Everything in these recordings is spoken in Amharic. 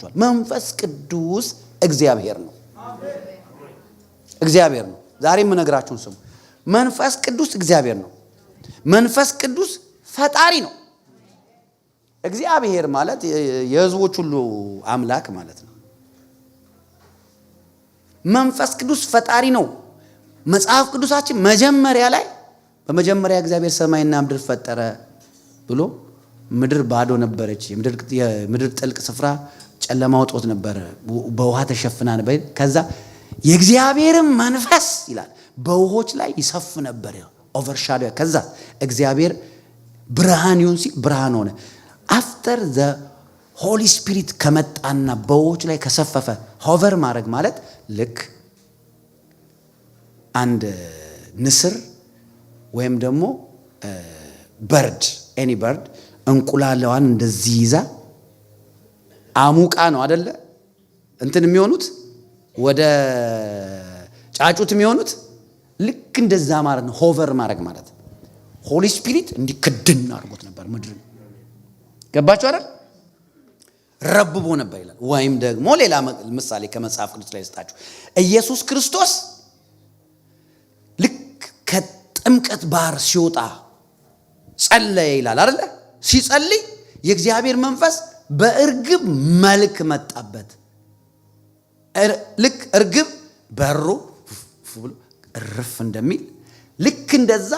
ነግራችኋል። መንፈስ ቅዱስ እግዚአብሔር ነው። እግዚአብሔር ነው። ዛሬ የምነግራችሁን ስሙ። መንፈስ ቅዱስ እግዚአብሔር ነው። መንፈስ ቅዱስ ፈጣሪ ነው። እግዚአብሔር ማለት የሕዝቦች ሁሉ አምላክ ማለት ነው። መንፈስ ቅዱስ ፈጣሪ ነው። መጽሐፍ ቅዱሳችን መጀመሪያ ላይ በመጀመሪያ እግዚአብሔር ሰማይና ምድር ፈጠረ ብሎ ምድር ባዶ ነበረች፣ የምድር ጥልቅ ስፍራ ጨለማ ወጦት ነበረ፣ በውሃ ተሸፍና ነበር። ከዛ የእግዚአብሔርን መንፈስ ይላል በውሆች ላይ ይሰፍ ነበር፣ ኦቨርሻዶ። ከዛ እግዚአብሔር ብርሃን ይሁን ሲል ብርሃን ሆነ። አፍተር ዘ ሆሊ ስፒሪት ከመጣና በውሆች ላይ ከሰፈፈ፣ ሆቨር ማድረግ ማለት ልክ አንድ ንስር ወይም ደግሞ በርድ ኤኒ በርድ እንቁላሏን እንደዚህ ይዛ አሙቃ ነው አይደለ እንትን የሚሆኑት ወደ ጫጩት የሚሆኑት። ልክ እንደዛ ማለት ነው ሆቨር ማድረግ ማለት። ሆሊ ስፒሪት እንዲከድን አድርጎት ነበር ምድርን። ገባችሁ አይደል? ረብቦ ነበር ይላል። ወይም ደግሞ ሌላ ምሳሌ ከመጽሐፍ ቅዱስ ላይ ስጣችሁ፣ ኢየሱስ ክርስቶስ ልክ ከጥምቀት ባህር ሲወጣ ጸለየ ይላል አይደለ? ሲጸልይ የእግዚአብሔር መንፈስ በእርግብ መልክ መጣበት። ልክ እርግብ በሮ ብሎ እርፍ እንደሚል ልክ እንደዛ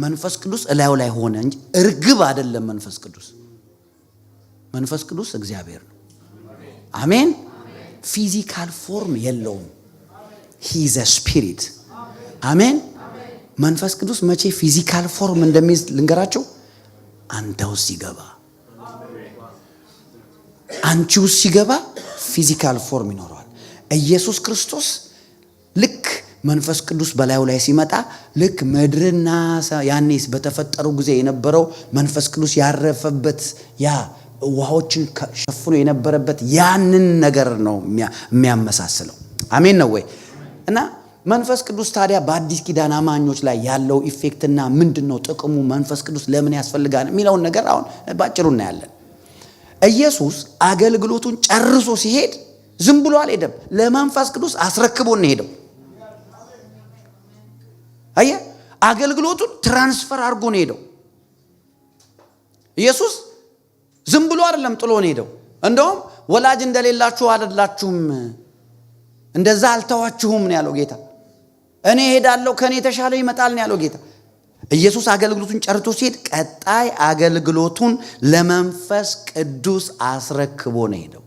መንፈስ ቅዱስ እላዩ ላይ ሆነ እንጂ እርግብ አይደለም። መንፈስ ቅዱስ እግዚአብሔር ነው። አሜን። ፊዚካል ፎርም የለውም። ሂ ኢዝ አ ስፒሪት። አሜን። መንፈስ ቅዱስ መቼ ፊዚካል ፎርም እንደሚይዝ ልንገራቸው። አንተ ውስጥ ሲገባ፣ አንቺ ውስጥ ሲገባ ፊዚካል ፎርም ይኖረዋል። ኢየሱስ ክርስቶስ ልክ መንፈስ ቅዱስ በላዩ ላይ ሲመጣ ልክ ምድርና ያኔስ በተፈጠሩ ጊዜ የነበረው መንፈስ ቅዱስ ያረፈበት ያ ውሃዎችን ሸፍኖ የነበረበት ያንን ነገር ነው የሚያመሳስለው። አሜን ነው ወይ? እና መንፈስ ቅዱስ ታዲያ በአዲስ ኪዳን አማኞች ላይ ያለው ኢፌክትና ምንድነው ጥቅሙ? መንፈስ ቅዱስ ለምን ያስፈልጋል የሚለውን ነገር አሁን ባጭሩ እናያለን። ኢየሱስ አገልግሎቱን ጨርሶ ሲሄድ ዝም ብሎ አልሄደም። ለመንፈስ ቅዱስ አስረክቦ ነው ሄደው። አየ አገልግሎቱን ትራንስፈር አድርጎ ነው ሄደው። ኢየሱስ ዝም ብሎ አይደለም ጥሎ ነው ሄደው። እንደውም ወላጅ እንደሌላችሁ አይደላችሁም፣ እንደዛ አልተዋችሁም ነው ያለው ጌታ። እኔ ሄዳለሁ ከኔ የተሻለው ይመጣል ነው ያለው ጌታ። ኢየሱስ አገልግሎቱን ጨርሶ ሲሄድ ቀጣይ አገልግሎቱን ለመንፈስ ቅዱስ አስረክቦ ነው ሄደው።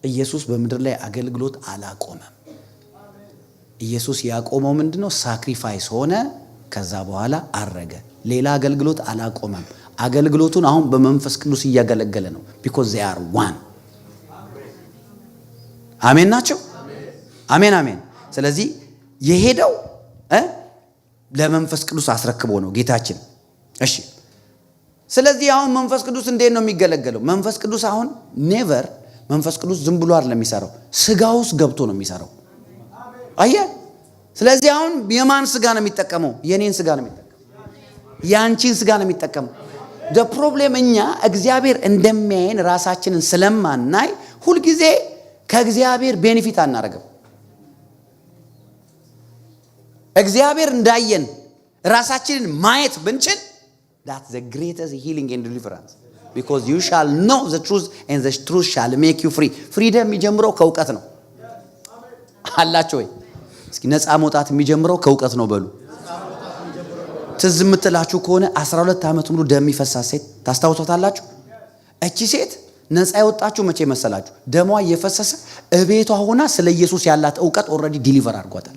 ኢየሱስ በምድር ላይ አገልግሎት አላቆመም። ኢየሱስ ያቆመው ምንድነው? ሳክሪፋይስ ሆነ። ከዛ በኋላ አረገ። ሌላ አገልግሎት አላቆመም። አገልግሎቱን አሁን በመንፈስ ቅዱስ እያገለገለ ነው። because they are one። አሜን ናቸው። አሜን አሜን። ስለዚህ የሄደው ለመንፈስ ቅዱስ አስረክቦ ነው ጌታችን። እሺ፣ ስለዚህ አሁን መንፈስ ቅዱስ እንዴት ነው የሚገለገለው? መንፈስ ቅዱስ አሁን ኔቨር መንፈስ ቅዱስ ዝም ብሎ አይደለም የሚሰራው፣ ስጋ ውስጥ ገብቶ ነው የሚሰራው። አየህ። ስለዚህ አሁን የማን ስጋ ነው የሚጠቀመው? የኔን ስጋ ነው የሚጠቀመው፣ ያንቺን ስጋ ነው የሚጠቀመው። the problem እኛ እግዚአብሔር እንደሚያየን ራሳችንን ስለማናይ ሁልጊዜ ከእግዚአብሔር ቤኔፊት አናረግም። እግዚአብሔር እንዳየን ራሳችንን ማየት ብንችል that's the greatest healing and deliverance because you shall know the truth and the truth shall make you free። ፍሪደም የሚጀምረው ከእውቀት ነው። አላችሁ ወይ? እስኪ ነፃ መውጣት የሚጀምረው ከእውቀት ነው በሉ። ትዝ የምትላችሁ ከሆነ 12 ዓመት ሙሉ ደም ይፈሳት ሴት ታስታውሷታላችሁ? እቺ ሴት ነፃ የወጣችሁ መቼ መሰላችሁ? ደሟ እየፈሰሰ እቤቷ ሆና ስለ ኢየሱስ ያላት እውቀት ኦልሬዲ ዲሊቨር አድርጓታል።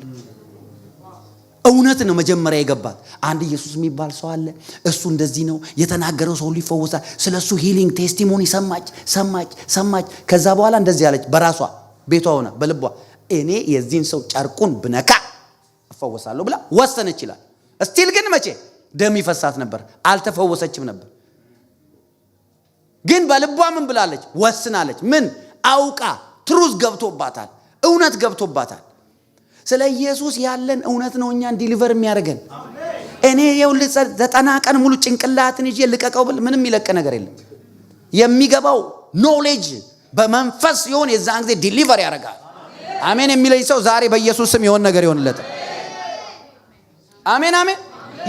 እውነት ነው መጀመሪያ የገባት። አንድ ኢየሱስ የሚባል ሰው አለ፣ እሱ እንደዚህ ነው የተናገረው፣ ሰው ሊፈወሳል። ስለሱ ሂሊንግ ቴስቲሞኒ ሰማች። ከዛ በኋላ እንደዚህ ያለች በራሷ ቤቷ ሆና በልቧ እኔ የዚህን ሰው ጨርቁን ብነካ እፈወሳለሁ ብላ ወሰነች ይላል። እስቲል ግን መቼ ደም ይፈሳት ነበር፣ አልተፈወሰችም ነበር። ግን በልቧ ምን ብላለች? ወስናለች። ምን አውቃ? ትሩዝ ገብቶባታል፣ እውነት ገብቶባታል። ስለ ኢየሱስ ያለን እውነት ነው እኛን ዲሊቨር የሚያደርገን። እኔ ይኸውልህ 90 ቀን ሙሉ ጭንቅላትን ይዤ ልቀቀው ብል ምንም ይለቅ ነገር የለም። የሚገባው ኖሌጅ በመንፈስ ይሆን የዛን ጊዜ ዲሊቨር ያደርጋል። አሜን የሚለኝ ሰው ዛሬ በኢየሱስ ስም የሆነ ነገር ይሆንለታል። አሜን አሜን።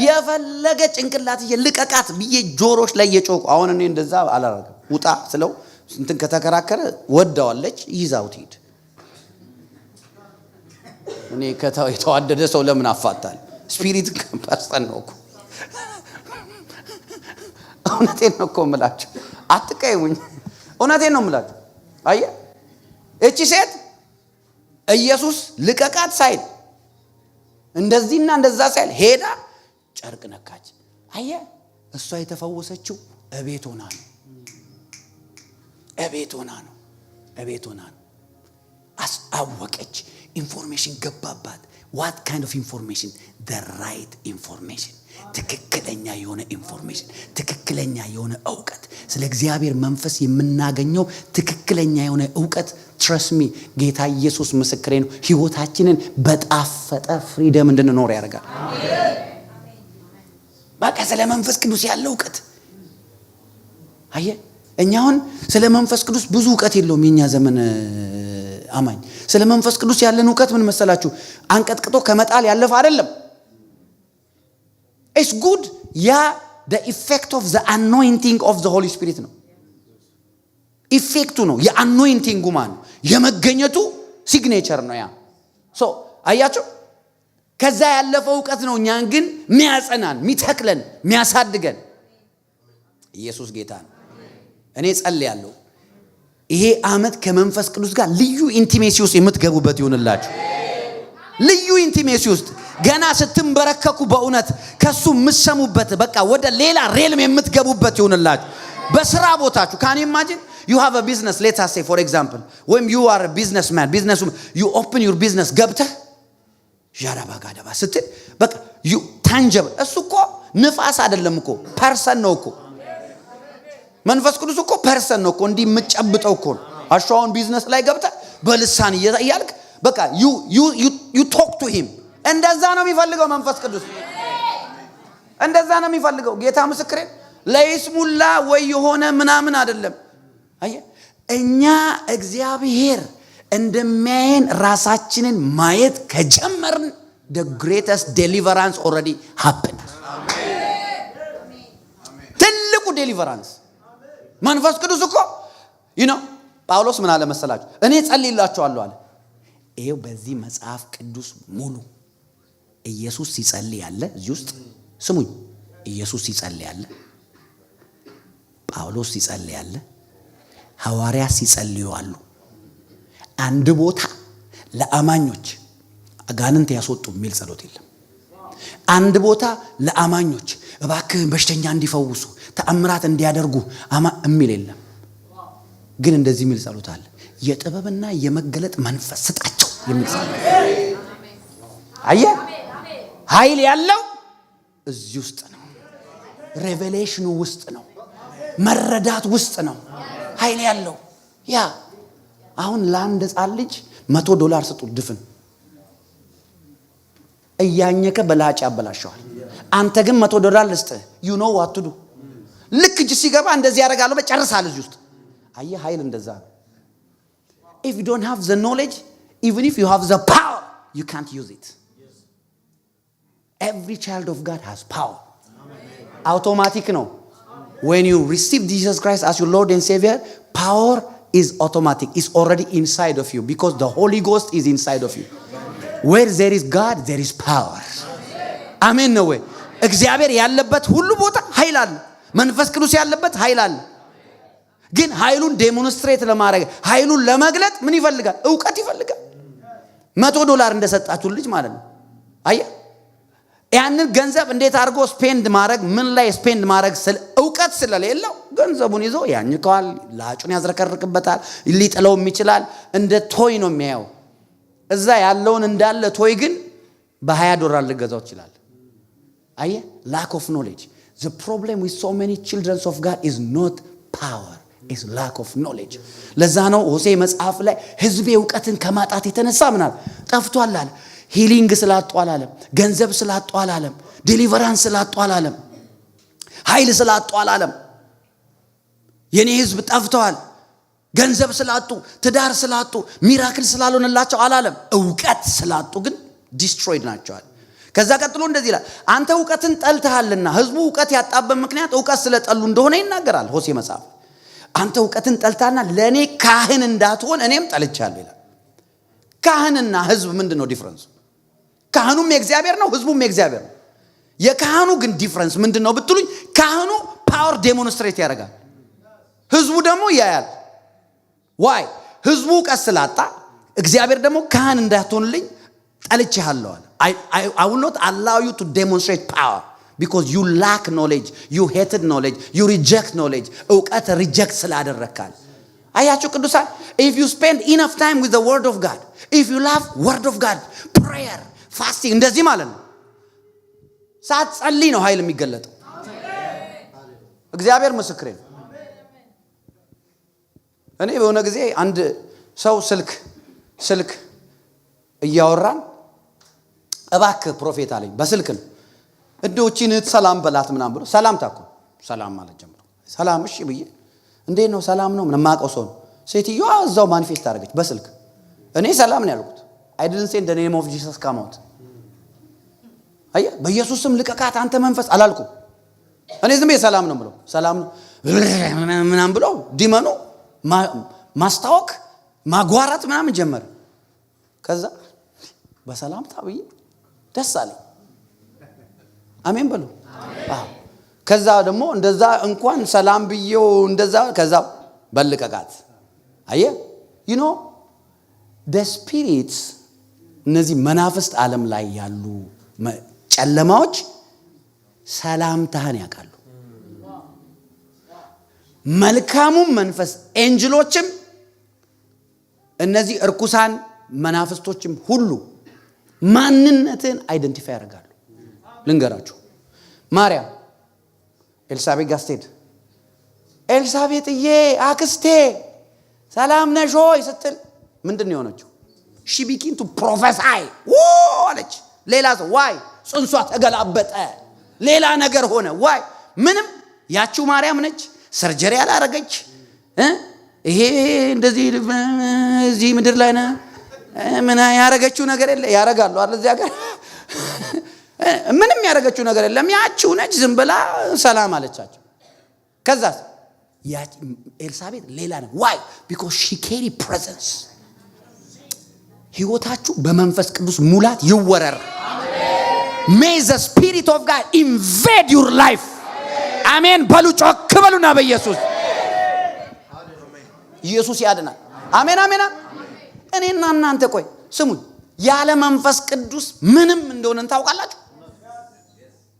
የፈለገ ጭንቅላት ልቀቃት ብዬ ጆሮች ላይ የጮኩ አሁን እኔ እንደዛ አላረግም። ውጣ ስለው እንትን ከተከራከረ ወዳዋለች ይዛው ትሄድ። እኔ የተዋደደ ሰው ለምን አፋታል? ስፒሪት ፐርሰን ነው እኮ። እውነቴን ነው እኮ የምላችሁ፣ አትቀይሙኝ። እውነቴን ነው የምላችሁ። አየህ እቺ ሴት ኢየሱስ ልቀቃት ሳይል እንደዚህና እንደዛ ሳይል ሄዳ ጨርቅ ነካች። አየህ እሷ የተፈወሰችው እቤት ሆና ነው። እቤት ሆና ነው። እቤት ሆና ነው። አወቀች። ኢንፎርሜሽን ገባባት። what kind of information? the right information። ትክክለኛ የሆነ ኢንፎርሜሽን፣ ትክክለኛ የሆነ ዕውቀት፣ ስለ እግዚአብሔር መንፈስ የምናገኘው ትክክለኛ የሆነ ዕውቀት። trust me ጌታ ኢየሱስ ምስክሬ ነው። ህይወታችንን በጣፈጠ ፍሪደም እንድንኖር ያደርጋል። አሜን። በቃ ስለ መንፈስ ቅዱስ ያለው ዕውቀት አየህ። እኛውን ስለ መንፈስ ቅዱስ ብዙ ዕውቀት የለውም የኛ ዘመን አማኝ። ስለ መንፈስ ቅዱስ ያለን ዕውቀት ምን መሰላችሁ? አንቀጥቅጦ ከመጣል ያለፈ አይደለም። it's good ያ the effect of the anointing of the Holy Spirit ነው። ኢፌክቱ ነው የአኖይንቲንጉ ማን የመገኘቱ ሲግኔቸር ነው ያ። ሶ አያችሁ ከዛ ያለፈው ዕውቀት ነው እኛን ግን የሚያጸናን፣ የሚተክለን፣ የሚያሳድገን። ኢየሱስ ጌታ ነው። እኔ ጸልያለሁ ይሄ ዓመት ከመንፈስ ቅዱስ ጋር ልዩ ኢንቲሜሲ ውስጥ የምትገቡበት ይሁንላችሁ። ልዩ ኢንቲሜሲ ውስጥ ገና ስትንበረከኩ በእውነት ከሱ የምትሰሙበት በቃ ወደ ሌላ ሬልም የምትገቡበት ይሁንላችሁ። በስራ ቦታችሁ can you imagine you have a business, let us say for example when you are a businessman, you open your business ገብተህ ጃራባጋዳባ ስትል በቃ you tangible እሱ እኮ ንፋስ አይደለም እኮ ፐርሰን ነው እኮ። መንፈስ ቅዱስ እኮ ፐርሰን ነው እኮ። እንዲህ የምትጨብጠው እኮ ነው። አሻውን ቢዝነስ ላይ ገብተህ በልሳን እያልክ በቃ you talk to him። እንደዛ ነው የሚፈልገው መንፈስ ቅዱስ። እንደዛ ነው የሚፈልገው። ጌታ ምስክሬ ለይስሙላ ወይ የሆነ ምናምን አይደለም። አየህ እኛ እግዚአብሔር እንደሚያየን ራሳችንን ማየት ከጀመርን the greatest deliverance already happened። ትልቁ ዴሊቨራንስ መንፈስ ቅዱስ እኮ ጳውሎስ ምን አለ መሰላችሁ? እኔ ጸልይላችኋለሁ አለ። ይሄው በዚህ መጽሐፍ ቅዱስ ሙሉ ኢየሱስ ሲጸልይ ያለ እዚህ ውስጥ ስሙኝ። ኢየሱስ ሲጸልይ ያለ፣ ጳውሎስ ሲጸልይ ያለ፣ ሐዋርያ ሲጸልዩ አሉ። አንድ ቦታ ለአማኞች አጋንንት ያስወጡ የሚል ጸሎት የለም። አንድ ቦታ ለአማኞች እባክህ በሽተኛ እንዲፈውሱ ተአምራት እንዲያደርጉ የሚል የለም። ግን እንደዚህ የሚል ጸሎት አለ። የጥበብና የመገለጥ መንፈስ ስጣቸው የሚል ጸሎት። አየህ ኃይል ያለው እዚህ ውስጥ ነው። ሬቨሌሽኑ ውስጥ ነው። መረዳት ውስጥ ነው ኃይል ያለው። ያ አሁን ለአንድ ሕፃን ልጅ $100 ስጡ ድፍን እያኘከ በላጭ ያበላሸዋል። አንተ ግን $100 ልስጥህ you know what to do። ልክ እጅ ሲገባ እንደዚህ ያደርጋለሁ በጨርሳል እዚህ ውስጥ። አየህ ኃይል እንደዛ ነው። if you don't have the knowledge, even if you have the power, you can't use it. Every child of God has power. Automatic ነው. When you receive Jesus Christ as your Lord and Savior, power is automatic. It's already inside of you because the Holy Ghost is inside of you. Where there is God, there is power. አሜን ነው ወይ? እግዚአብሔር ያለበት ሁሉ ቦታ ኃይል አለ። መንፈስ ቅዱስ ያለበት ኃይል አለ። ግን ኃይሉን ዴሞንስትሬት ለማድረግ ኃይሉን ለመግለጥ ምን ይፈልጋል? ዕውቀት ይፈልጋል። $100 እንደሰጣችሁ ልጅ ማለት ነው። አየህ ያንን ገንዘብ እንዴት አድርጎ ስፔንድ ማድረግ ምን ላይ ስፔንድ ማድረግ ዕውቀት ስለሌለው ገንዘቡን ይዞ ያኝከዋል፣ ላጩን ያዝረከርክበታል፣ ሊጥለውም ይችላል። እንደ ቶይ ነው የሚያየው። እዛ ያለውን እንዳለ ቶይ ግን $20 ልገዛው ይችላል። አየህ lack of knowledge. The problem with so many children of God is not power, is lack of knowledge. ለዛ ነው ሆሴ መጽሐፍ ላይ ህዝቤ ዕውቀትን ከማጣት የተነሳ ምናል ጠፍቷል አለ። ሂሊንግ ስላጡ አላለም፣ ገንዘብ ስላጡ አላለም፣ ዴሊቨራንስ ስላጡ አላለም፣ ኃይል ስላጡ አላለም። የኔ ህዝብ ጠፍተዋል። ገንዘብ ስላጡ፣ ትዳር ስላጡ፣ ሚራክል ስላልሆነላቸው አላለም። እውቀት ስላጡ ግን ዲስትሮይድ ናቸዋል። ከዛ ቀጥሎ እንደዚህ ይላል፣ አንተ እውቀትን ጠልተሃልና። ህዝቡ እውቀት ያጣበት ምክንያት እውቀት ስለጠሉ እንደሆነ ይናገራል ሆሴ መጽሐፍ። አንተ እውቀትን ጠልተሃልና ለእኔ ካህን እንዳትሆን እኔም ጠልቻለሁ ይላል። ካህንና ህዝብ ምንድን ነው ዲፍረንሱ? ካህኑም የእግዚአብሔር ነው፣ ህዝቡም የእግዚአብሔር ነው። የካህኑ ግን ዲፍረንስ ምንድን ነው ብትሉኝ፣ ካህኑ ፓወር ዴሞንስትሬት ያደርጋል፣ ህዝቡ ደግሞ ያያል። ዋይ? ህዝቡ እውቀት ስላጣ እግዚአብሔር ደግሞ ካህን እንዳትሆንልኝ ጠልቼሃለሁ አለ። I will not allow you to demonstrate power because you lack knowledge, you hated knowledge, you reject knowledge. እውቀት ሪጀክት ስላደረካል። አያችሁ ቅዱሳን፣ if you spend enough time with the word of God, if you love word of God, prayer, fasting, እንደዚህ ማለት ነው። ሳትጸልይ ነው ኃይል የሚገለጠው። እግዚአብሔር ምስክሬ ነው። እኔ በሆነ ጊዜ አንድ ሰው ስልክ እያወራን እባክህ ፕሮፌት አለኝ። በስልክ ነው እንደው እቺን ሰላም በላት ምናምን ብሎ ሰላም ታኮ ሰላም ማለት ጀምሮ ሰላም እሺ ብዬ እንዴት ነው ሰላም ነው ምንም ማቀው ሰው ነው። ሴትዮዋ እዛው ማኒፌስት አደረገች በስልክ። እኔ ሰላም ነው ያልኩት። I didn't say in the name of Jesus come out። አየ በኢየሱስም ልቀቃት አንተ መንፈስ አላልኩም። እኔ ዝም ብዬ ሰላም ነው ብለው ሰላም ነው ምናምን ብለው ዲመኑ ማስታወክ ማጓራት ምናምን ጀመረ። ከዛ በሰላም ታብዬ ደስ አለኝ። አሜን በሉ። ከዛ ደግሞ እንደዛ እንኳን ሰላም ብዬው እንደዛ ከዛ በልቀቃት። አየ you know the spirits እነዚህ መናፍስት ዓለም ላይ ያሉ ጨለማዎች ሰላምታህን ያውቃሉ። መልካሙም መንፈስ ኤንጅሎችም እነዚህ እርኩሳን መናፍስቶችም ሁሉ ማንነትን አይደንቲፋይ ያደርጋሉ። ልንገራችሁ፣ ማርያም ኤልሳቤጥ ጋር ስትሄድ ኤልሳቤጥዬ አክስቴ ሰላም ነሽ ሆይ ስትል ምንድን ነው የሆነችው? ሺ ቢጊን ቱ ፕሮፌሳይ አለች። ሌላ ሰው ዋይ ጽንሷ ተገላበጠ፣ ሌላ ነገር ሆነ። ዋይ ምንም ያቺው ማርያም ነች። ሰርጀሪ ያላረገች ይሄ እንደዚህ እዚህ ምድር ላይ ነው ምን ያረገችው ነገር የለ። ያረጋሉ አይደል እዚህ ሀገር ምንም ያረገችው ነገር የለም። ያቺው ነች ዝም ብላ ሰላም አለቻቸው። ከዛ ያቺ ኤልሳቤጥ ሌላ ነው። ዋይ because she carry presence። ህይወታችሁ በመንፈስ ቅዱስ ሙላት ይወረር። May the spirit of God invade your life። አሜን በሉ፣ ጮክ በሉና በኢየሱስ ኢየሱስ ያድናል። አሜን አሜን። እኔና እናንተ ቆይ ስሙኝ፣ ያለ መንፈስ ቅዱስ ምንም እንደሆነ ታውቃላችሁ።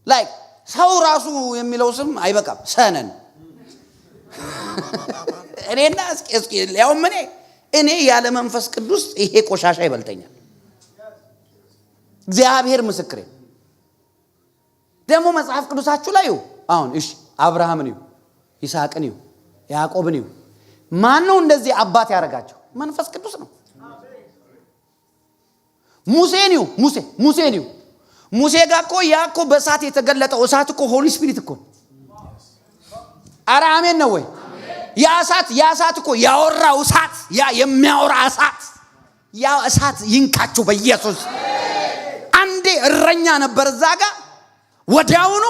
ላይክ ሰው ራሱ የሚለው ስም አይበቃም። ሰነን እኔና እስኪ ያው እኔ ያለ መንፈስ ቅዱስ ይሄ ቆሻሻ ይበልጠኛል። እግዚአብሔር ምስክሬ። ደግሞ መጽሐፍ ቅዱሳችሁ ላይ አሁን እሺ አብርሃምን ይስሐቅን ያዕቆብን ማን ነው እንደዚህ አባት ያረጋቸው? መንፈስ ቅዱስ ነው። ሙሴ ጋር እኮ ያኮ በእሳት የተገለጠው እሳት እኮ ሆሊ ስፒሪት እኮ። ኧረ አሜን ነው ወይ? ያ እሳት እኮ ያወራው እሳት፣ ያ የሚያወራ እሳት፣ ያ እሳት ይንካችሁ በኢየሱስ። አንዴ እረኛ ነበር እዛ ጋር፣ ወዲያውኑ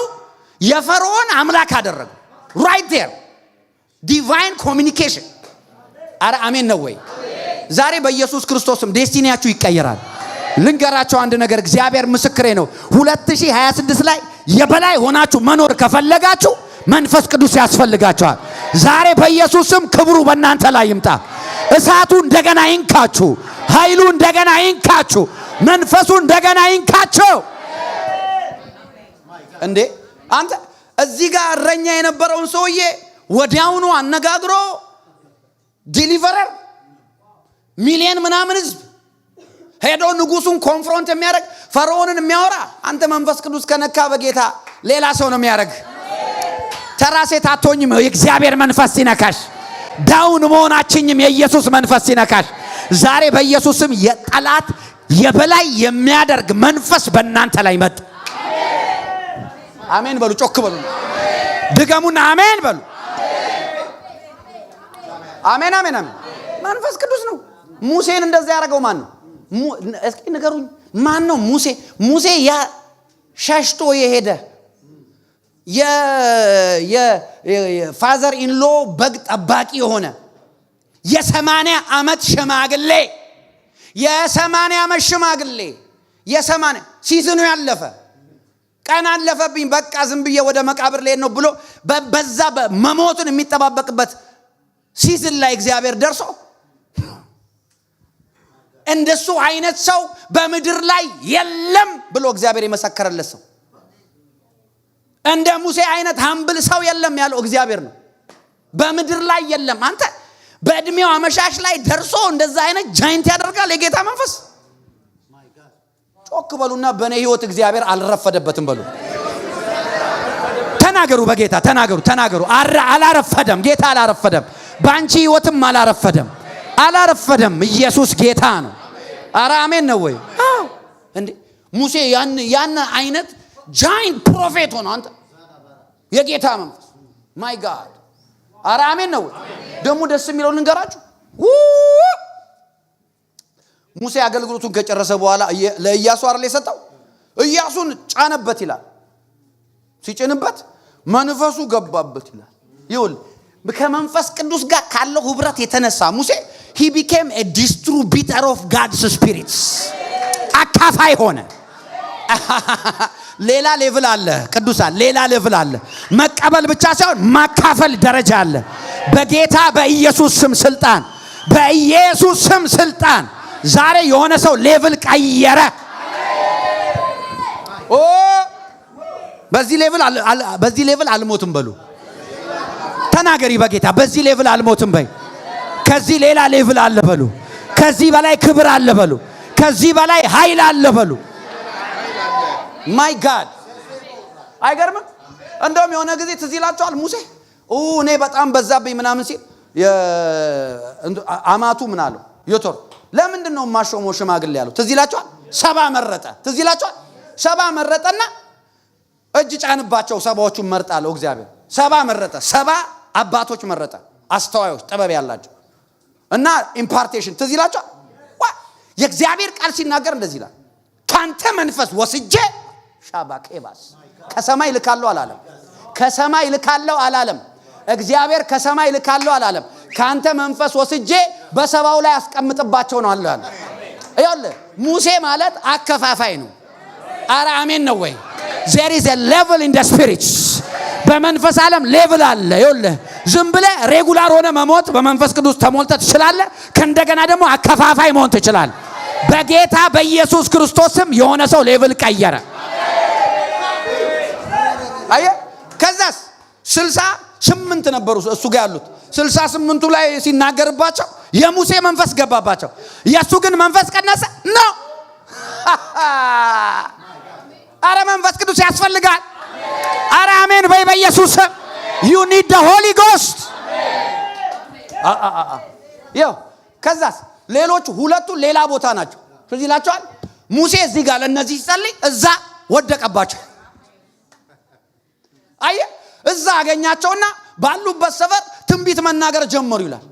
የፈርዖን አምላክ አደረገው። right there divine communication። ኧረ አሜን ነው ወይ? ዛሬ በኢየሱስ ክርስቶስም ዴስቲኒያችሁ ይቀየራል። ልንገራችሁ አንድ ነገር፣ እግዚአብሔር ምስክሬ ነው። 2026 ላይ የበላይ ሆናችሁ መኖር ከፈለጋችሁ መንፈስ ቅዱስ ያስፈልጋችኋል። ዛሬ በኢየሱስም ክብሩ በእናንተ ላይ ይምጣ። እሳቱ እንደገና ይንካችሁ፣ ኃይሉ እንደገና ይንካችሁ፣ መንፈሱ እንደገና ይንካችሁ። እንዴ አንተ እዚህ ጋር እረኛ የነበረውን ሰውዬ ወዲያውኑ አነጋግሮ ዲሊቨረር ሚሊየን ምናምን ህዝብ ሄዶ ንጉሱን ኮንፍሮንት የሚያደርግ ፈርዖንን የሚያወራ አንተ መንፈስ ቅዱስ ከነካ በጌታ ሌላ ሰው ነው የሚያደርግ። ተራ ሴት አትሆኝም። የእግዚአብሔር መንፈስ ሲነካሽ ዳውን መሆናችንም የኢየሱስ መንፈስ ሲነካሽ ዛሬ በኢየሱስም የጠላት የበላይ የሚያደርግ መንፈስ በእናንተ ላይ መጣ። አሜን በሉ፣ ጮክ በሉ፣ ድገሙና አሜን በሉ። አሜን አሜን አሜን። መንፈስ ቅዱስ ነው። ሙሴን እንደዛ ያደረገው ማን ነው? እስኪ ንገሩኝ፣ ማን ነው ሙሴ? ሙሴ ያ ሸሽቶ የሄደ የፋዘር ኢንሎ በግ ጠባቂ የሆነ የ80 ዓመት ሽማግሌ የ80 ዓመት ሽማግሌ የ80 ሲዝኑ ያለፈ ቀን አለፈብኝ በቃ ዝም ብዬ ወደ መቃብር ልሄድ ነው ብሎ በዛ መሞቱን የሚጠባበቅበት ሲዝን ላይ እግዚአብሔር ደርሶ እንደሱ አይነት ሰው በምድር ላይ የለም ብሎ እግዚአብሔር የመሰከረለት ሰው፣ እንደ ሙሴ አይነት ሃምብል ሰው የለም ያለው እግዚአብሔር ነው። በምድር ላይ የለም። አንተ በእድሜው አመሻሽ ላይ ደርሶ እንደዛ አይነት ጃይንት ያደርጋል የጌታ መንፈስ። ጮክ በሉና በእኔ ህይወት እግዚአብሔር አልረፈደበትም በሉ። ተናገሩ፣ በጌታ ተናገሩ። አላረፈደም፣ ጌታ አላረፈደም። በአንቺ ህይወትም አላረፈደም። ኢየሱስ ጌታ ነው። ኧረ አሜን ነው ወይ? አዎ። እንዴ ሙሴ ያን አይነት ጃይንት ፕሮፌት ሆነ። አንተ የጌታ መንፈስ ማይ ጋድ። ኧረ አሜን ነው ወይ? ደግሞ ደስ የሚለው ልንገራችሁ። ሙሴ አገልግሎቱን ከጨረሰ በኋላ ለኢያሱ አይደል የሰጠው? ኢያሱን ጫነበት ይላል። ሲጭንበት መንፈሱ ገባበት ይላል። ይሁን ከመንፈስ ቅዱስ ጋር ካለው ህብረት የተነሳ ሙሴ he became a distributor of God's spirits። አካፋይ ሆነ። ሌላ ሌቭል አለ ቅዱሳን፣ ሌላ ሌቭል አለ። መቀበል ብቻ ሳይሆን ማካፈል ደረጃ አለ። በጌታ በኢየሱስ ስም ስልጣን፣ በኢየሱስ ስም ስልጣን ዛሬ የሆነ ሰው ሌቭል ቀየረ። በዚህ ሌቭል አልሞትም በሉ። ተናገሪ በጌታ በዚህ ሌቭል አልሞትም በይ። ከዚህ ሌላ ሌቭል አለ በሉ። ከዚህ በላይ ክብር አለ በሉ። ከዚህ በላይ ኃይል አለ በሉ። ማይ ጋድ አይገርምም? እንደውም የሆነ ጊዜ ትዝ ይላችኋል ሙሴ እኔ በጣም በዛብኝ ምናምን ሲል አማቱ ምን አለው? ዮቶር ለምንድን ነው ማሾሞ ሽማግሌ ያለው? ትዝ ይላችኋል? ሰባ መረጠ። ትዝ ይላችኋል? ሰባ መረጠና እጅ ጫንባቸው ሰባዎቹን መርጣለው እግዚአብሔር። ሰባ መረጠ። ሰባ አባቶች መረጠ፣ አስተዋዮች፣ ጥበብ ያላቸው እና ኢምፓርቴሽን። ትዝ ይላችኋል? የእግዚአብሔር ቃል ሲናገር እንደዚህ ይላል፣ ካንተ መንፈስ ወስጄ ሻባኬባስ ከሰማይ ልካለው አላለም። ከሰማይ ልካለው አላለም። እግዚአብሔር ከሰማይ ልካለው አላለም። ካንተ መንፈስ ወስጄ በሰባው ላይ አስቀምጥባቸው ነው አለ። ይኸውልህ ሙሴ ማለት አከፋፋይ ነው። ኧረ አሜን ነው ወይ? there is a level in the spirits። በመንፈስ ዓለም ሌቭል አለ። ይኸውልህ ዝም ብለህ ሬጉላር ሆነ መሞት በመንፈስ ቅዱስ ተሞልተህ ትችላለህ። ከእንደገና ደግሞ አከፋፋይ መሆን ትችላለህ። በጌታ በኢየሱስ ክርስቶስም የሆነ ሰው ሌቭል ቀየረ። አየህ፣ ከዛስ 68 ነበሩ እሱ ጋር ያሉት። 68ቱ ላይ ሲናገርባቸው የሙሴ መንፈስ ገባባቸው። የሱ ግን መንፈስ ቀነሰ ነው። አረ መንፈስ ቅዱስ ያስፈልጋል። አረ አሜን በይ በኢየሱስ። you need the holy ghost። ይኸው ከዛስ ሌሎቹ ሁለቱ ሌላ ቦታ ናቸው። ስለዚህ ይላቸዋል ሙሴ እዚህ ጋር ለነዚህ ሲጸልይ እዛ ወደቀባቸው። አየህ እዛ አገኛቸውና ባሉበት ሰፈር ትንቢት መናገር ጀመሩ ይላል።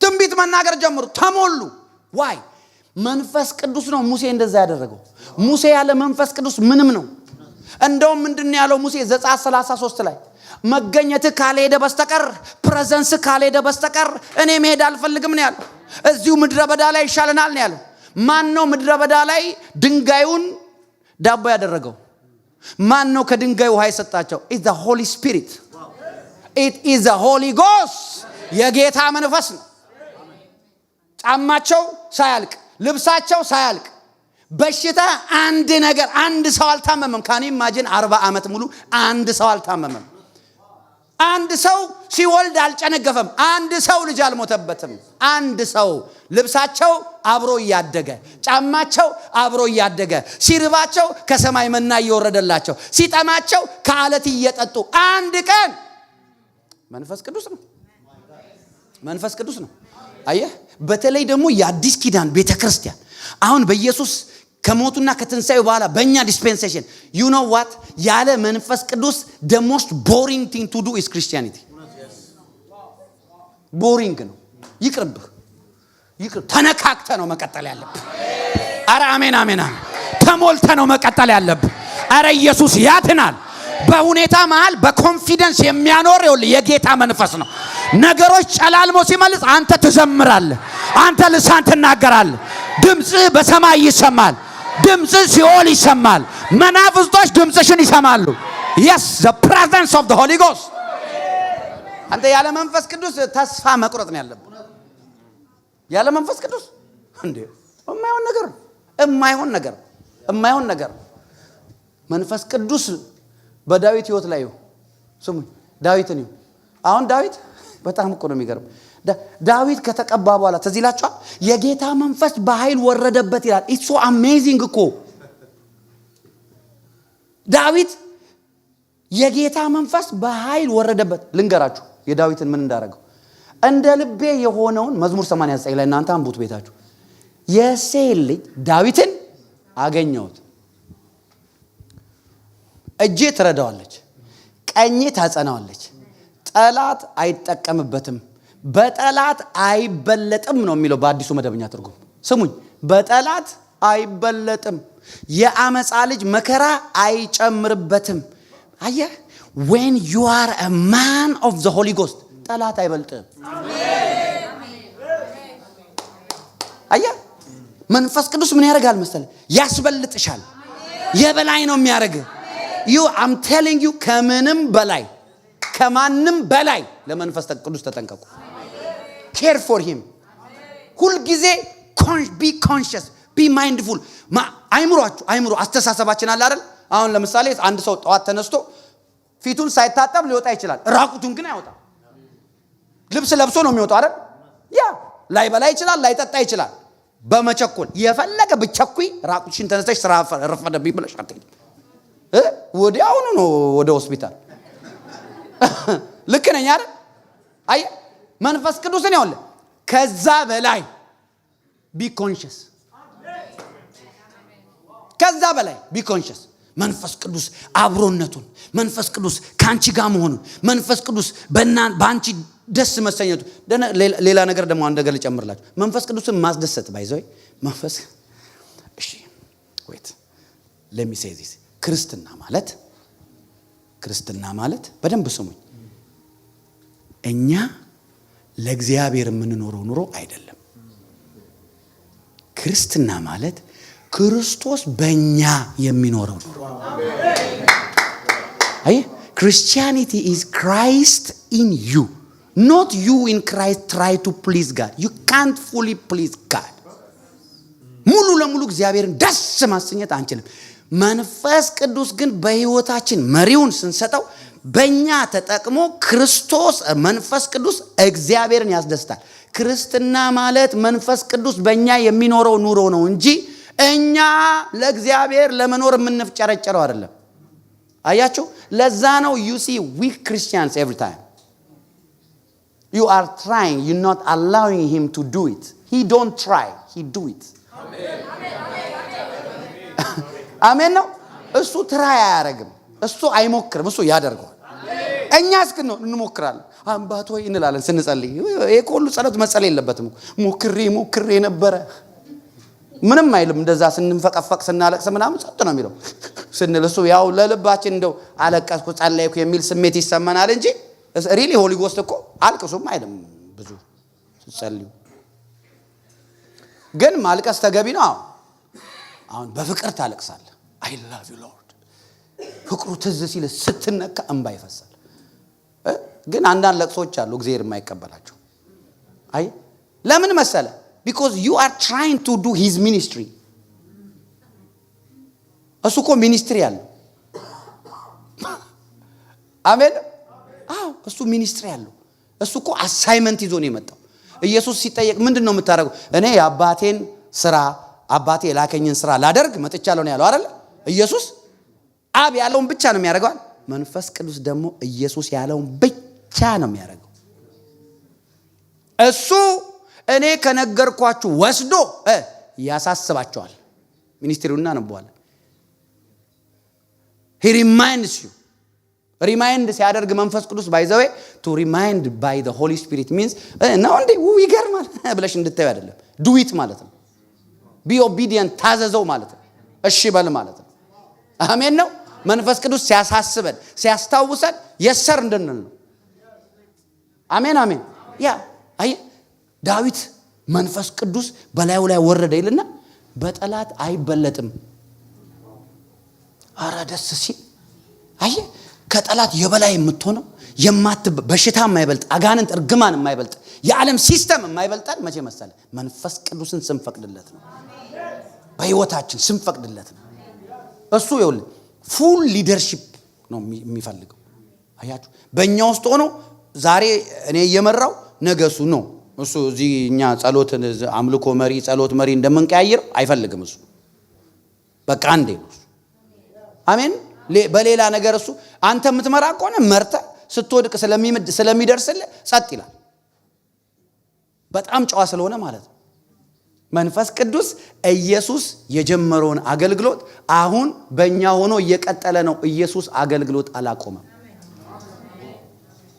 ትንቢት መናገር ጀመሩ፣ ተሞሉ። ዋይ መንፈስ ቅዱስ ነው ሙሴ እንደዛ ያደረገው። ሙሴ ያለ መንፈስ ቅዱስ ምንም ነው። እንደውም ምንድነው ያለው ሙሴ ዘጸአት 33 ላይ መገኘት ካልሄደ በስተቀር ፕሬዘንስ ካልሄደ በስተቀር እኔ መሄድ አልፈልግም ነው ያለው። እዚሁ ምድረ በዳ ላይ ይሻለናል ነው ያለው። ማን ነው ምድረ በዳ ላይ ድንጋዩን ዳቦ ያደረገው? ማን ነው ከድንጋዩ ውሃ የሰጣቸው? it's the holy spirit። it is the holy ghost። የጌታ መንፈስ ነው። ጫማቸው ሳያልቅ ልብሳቸው ሳያልቅ በሽታ አንድ ነገር አንድ ሰው አልታመመም። ካኔ ማጂን 40 ዓመት ሙሉ አንድ ሰው አልታመመም። አንድ ሰው ሲወልድ አልጨነገፈም። አንድ ሰው ልጅ አልሞተበትም። አንድ ሰው ልብሳቸው አብሮ እያደገ፣ ጫማቸው አብሮ እያደገ፣ ሲርባቸው ከሰማይ መና እየወረደላቸው፣ ሲጠማቸው ከአለት እየጠጡ አንድ ቀን መንፈስ ቅዱስ ነው። መንፈስ ቅዱስ ነው። አየህ በተለይ ደግሞ የአዲስ ኪዳን ቤተክርስቲያን አሁን በኢየሱስ ከሞቱና ከትንሳኤው በኋላ በእኛ ዲስፔንሴሽን you know what ያለ መንፈስ ቅዱስ the most boring thing to do is Christianity። ቦሪንግ ነው። ይቅርብህ። ተነካክተ ነው መቀጠል ያለብህ። አረ አሜን አሜን። ተሞልተ ነው መቀጠል ያለብህ። አረ ኢየሱስ ያድናል። በሁኔታ መሃል በኮንፊደንስ የሚያኖር የጌታ መንፈስ ነው። ነገሮች ጨላልሞ ሲመልስ አንተ ትዘምራለህ፣ አንተ ልሳን ትናገራለህ። ድምጽህ በሰማይ ይሰማል፣ ድምጽህ ሲኦል ይሰማል። መናፍስቶች ድምጽሽን ይሰማሉ። yes the presence of the Holy Ghost። አንተ ያለ መንፈስ ቅዱስ ተስፋ መቁረጥ ነው ያለብህ። ያለ መንፈስ ቅዱስ እንዴ የማይሆን ነገር መንፈስ ቅዱስ በዳዊት ህይወት ላይ ስሙ። ዳዊትን አሁን ዳዊት በጣም እኮ ነው የሚገርም። ዳዊት ከተቀባ በኋላ ትዝ ይላችኋል የጌታ መንፈስ በኃይል ወረደበት ይላል። ኢትስ ሶ አሜዚንግ እኮ ዳዊት የጌታ መንፈስ በኃይል ወረደበት። ልንገራችሁ የዳዊትን ምን እንዳረገው። እንደ ልቤ የሆነውን መዝሙር 89 ላይ እናንተ አንቡት ቤታችሁ። የሴል ልጅ ዳዊትን አገኘሁት፣ እጄ ትረዳዋለች፣ ቀኜ ታጸናዋለች፣ ጠላት አይጠቀምበትም፣ በጠላት አይበለጥም ነው የሚለው በአዲሱ መደበኛ ትርጉም። ስሙኝ፣ በጠላት አይበለጥም፣ የአመፃ ልጅ መከራ አይጨምርበትም። አየህ when you are a man of the Holy Ghost ጠላት አይበልጥም። አየህ መንፈስ ቅዱስ ምን ያደርጋል መሰለ? ያስበልጥሻል። የበላይ ነው የሚያደርግ። I'm telling you ከምንም በላይ ከማንም በላይ ለመንፈስ ቅዱስ ተጠንቀቁ። care for him። ሁል ጊዜ be conscious, be mindful። አይምሮ አስተሳሰባችን አለ አይደል? አሁን ለምሳሌ አንድ ሰው ጠዋት ተነስቶ ፊቱን ሳይታጠብ ሊወጣ ይችላል። ራቁቱን ግን አይወጣም። ልብስ ለብሶ ነው የሚወጣው አይደል? ያ ላይ በላይ ይችላል፣ ላይ ጠጣ ይችላል። በመቸኮል የፈለገ ብቻኩይ ራቁትሽን ተነስተሽ ስራ ረፈደብኝ ብለሽ አትሄጂ። ወዲያውኑ ነው ወደ ሆስፒታል። ልክ ነኝ አይደል? አይ መንፈስ ቅዱስን ያውል ከዛ በላይ be conscious። ከዛ በላይ be conscious። መንፈስ ቅዱስ አብሮነቱን፣ መንፈስ ቅዱስ ካንቺ ጋር መሆኑን፣ መንፈስ ቅዱስ በአንቺ ደስ መሰኘቱ። ሌላ ነገር ደግሞ አንድ ነገር ልጨምርላችሁ። መንፈስ ቅዱስን ማስደሰት ባይዘይ መንፈስ እሺ wait let me say this። ክርስትና ማለት በደንብ ስሙኝ፣ እኛ ለእግዚአብሔር የምንኖረው ኑሮ አይደለም። ክርስትና ማለት ክርስቶስ በእኛ የሚኖረው ኑሮ። አይ Christianity is Christ in you, not you in Christ try to please God. You can't fully please God. ሙሉ ለሙሉ እግዚአብሔርን ደስ ማሰኘት አንችልም። መንፈስ ቅዱስ ግን በህይወታችን መሪውን ስንሰጠው በእኛ ተጠቅሞ ክርስቶስ መንፈስ ቅዱስ እግዚአብሔርን ያስደስታል። ክርስትና ማለት መንፈስ ቅዱስ በእኛ የሚኖረው ኑሮ ነው እንጂ እኛ ለእግዚአብሔር ለመኖር የምንፍጨረጨረው አይደለም። አያችሁ፣ ለዛ ነው you see weak Christians every time. You are trying, you're not allowing him to do it. He don't try, he do it. አሜን ነው። እሱ ትራይ አያረግም፣ እሱ አይሞክርም፣ እሱ ያደርገዋል። እኛስ ግን እንሞክራለን። አባት ሆይ እንላለን ስንጸልይ። ይሄ ሁሉ ጸሎት መጸለይ የለበትም። ሞክሬ ነበረ ምንም አይልም። እንደዛ ስንፈቀፈቅ ስናለቅስ ምናምን ጸጥ ነው የሚለው ስንል እሱ ያው ለልባችን እንደው አለቀስኩ ጸለይኩ የሚል ስሜት ይሰማናል እንጂ ሪሊ ሆሊ ጎስት እኮ አልቅሱም አይልም። ብዙ ጸልዩ ግን ማልቀስ ተገቢ ነው። አሁን በፍቅር ታለቅሳለህ። I love you Lord። ፍቅሩ ትዝ ሲል ስትነካ እንባ ይፈሳል። ግን አንዳንድ ለቅሶች አሉ እግዚአብሔር የማይቀበላቸው። አይ ለምን መሰለ? Because you are trying to do his ministry። እሱ እኮ ሚኒስትሪ አለው። አሜን። እሱ ሚኒስትሪ አለው። እሱ እኮ አሳይመንት ይዞ ነው የመጣው። ኢየሱስ ሲጠየቅ ምንድነው የምታደርገው? እኔ የአባቴን ስራ አባቴ የላከኝን ስራ ላደርግ መጥቻለሁ ነው ያለው አይደል? ኢየሱስ አብ ያለውን ብቻ ነው የሚያደርገው። መንፈስ ቅዱስ ደግሞ ኢየሱስ ያለውን ብቻ ነው የሚያደርገው። እሱ እኔ ከነገርኳችሁ ወስዶ ያሳስባቸዋል። ሚኒስትሪውና ነብዋል። he reminds you ሪማይንድ ሲያደርግ መንፈስ ቅዱስ ባይ ዘ ዌይ ቱ ሪማይንድ ባይ ዘ ሆሊ ስፒሪት ሚንስ ነው እንዴ ይገርማል ብለሽ እንድታዩ አይደለም። ዱዊት ማለት ነው። ቢ ኦቢዲየንት ታዘዘው ማለት ነው። እሺ በል ማለት ነው። አሜን ነው። መንፈስ ቅዱስ ሲያሳስበን ሲያስታውሰን የሰር እንድንል ነው። አሜን አሜን። ያ አይ ዳዊት መንፈስ ቅዱስ በላዩ ላይ ወረደ ይልና በጠላት አይበለጥም። አረ ደስ ሲል አይ ከጠላት የበላይ የምትሆነው በሽታ የማይበልጥ አጋንንት እርግማን የማይበልጥ የዓለም ሲስተም የማይበልጣል መቼ መሰለ? መንፈስ ቅዱስን ስንፈቅድለት ነው። በህይወታችን ስንፈቅድለት ነው። እሱ ይኸውልህ ፉል ሊደርሺፕ ነው የሚፈልገው። አያችሁ በእኛ ውስጥ ሆኖ ዛሬ እኔ እየመራው ነገ እሱ ነው። እሱ እዚህ እኛ ጸሎትን አምልኮ መሪ ጸሎት መሪ እንደምንቀያየር አይፈልግም። እሱ በቃ አንዴ ነው። አሜን። በሌላ ነገር እሱ አንተ የምትመራ ከሆነ መርተ ስትወድቅ ስለሚደርስልህ ጸጥ ይላል። በጣም ጨዋ ስለሆነ ማለት ነው። መንፈስ ቅዱስ ኢየሱስ የጀመረውን አገልግሎት አሁን በእኛ ሆኖ እየቀጠለ ነው። ኢየሱስ አገልግሎት አላቆመም።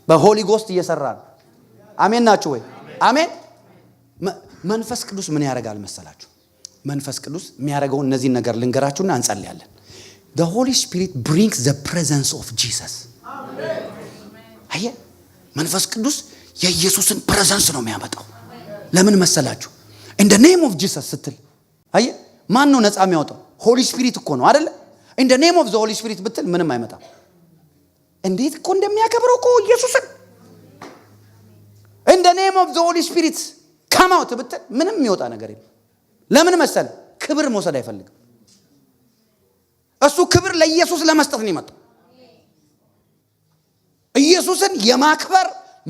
በሆሊ ጎስት እየሰራ ነው። አሜን ናችሁ ወይ? አሜን። መንፈስ ቅዱስ ምን ያደርጋል መሰላችሁ? መንፈስ ቅዱስ የሚያደርገውን እነዚህን ነገር ልንገራችሁና እንጸልያለን። The Holy Spirit brings the presence of Jesus. አየ መንፈስ ቅዱስ የኢየሱስን ፕሬዘንስ ነው የሚያመጣው። ለምን መሰላችሁ? in the name of Jesus ስትል አየ ማን ነው ነፃ የሚያወጣው? Holy Spirit እኮ ነው አይደለ? in the name of the Holy Spirit ብትል ምንም አይመጣም። እንዴት እኮ እንደሚያከብረው እኮ ኢየሱስን in the name of the Holy Spirit come out ብትል ምንም የሚወጣ ነገር የለም። ለምን መሰለ? ክብር መውሰድ አይፈልግም። እሱ ክብር ለኢየሱስ ለመስጠት ነው የመጣው። ኢየሱስን የማክበር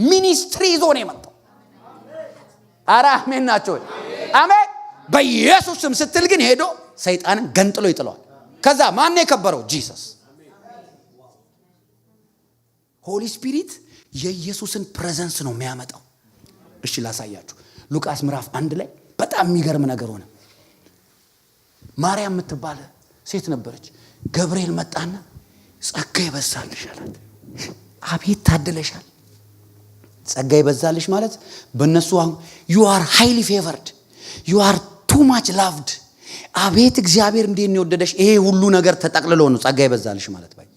ሚኒስትሪ ይዞ ነው የመጣው። አረ አሜን ናቸው። አሜን። በኢየሱስ ስም ስትል ግን ሄዶ ሰይጣንን ገንጥሎ ይጥለዋል። ከዛ ማን ነው የከበረው? ጂሰስ። ሆሊ ስፒሪት የኢየሱስን ፕሬዘንስ ነው የሚያመጣው። እሺ ላሳያችሁ። ሉቃስ ምዕራፍ 1 ላይ በጣም የሚገርም ነገር ሆነ። ማርያም የምትባል ሴት ነበረች። ገብርኤል መጣና ጸጋ ይበዛልሽ አላት። አቤት ታድለሻል። ጸጋ ይበዛልሽ ማለት በእነሱ you are highly favored, you are too much loved። አቤት እግዚአብሔር እንዴት ነው የወደደሽ። ይሄ ሁሉ ነገር ተጠቅልሎ ነው ጸጋ ይበዛልሽ ማለት ባይ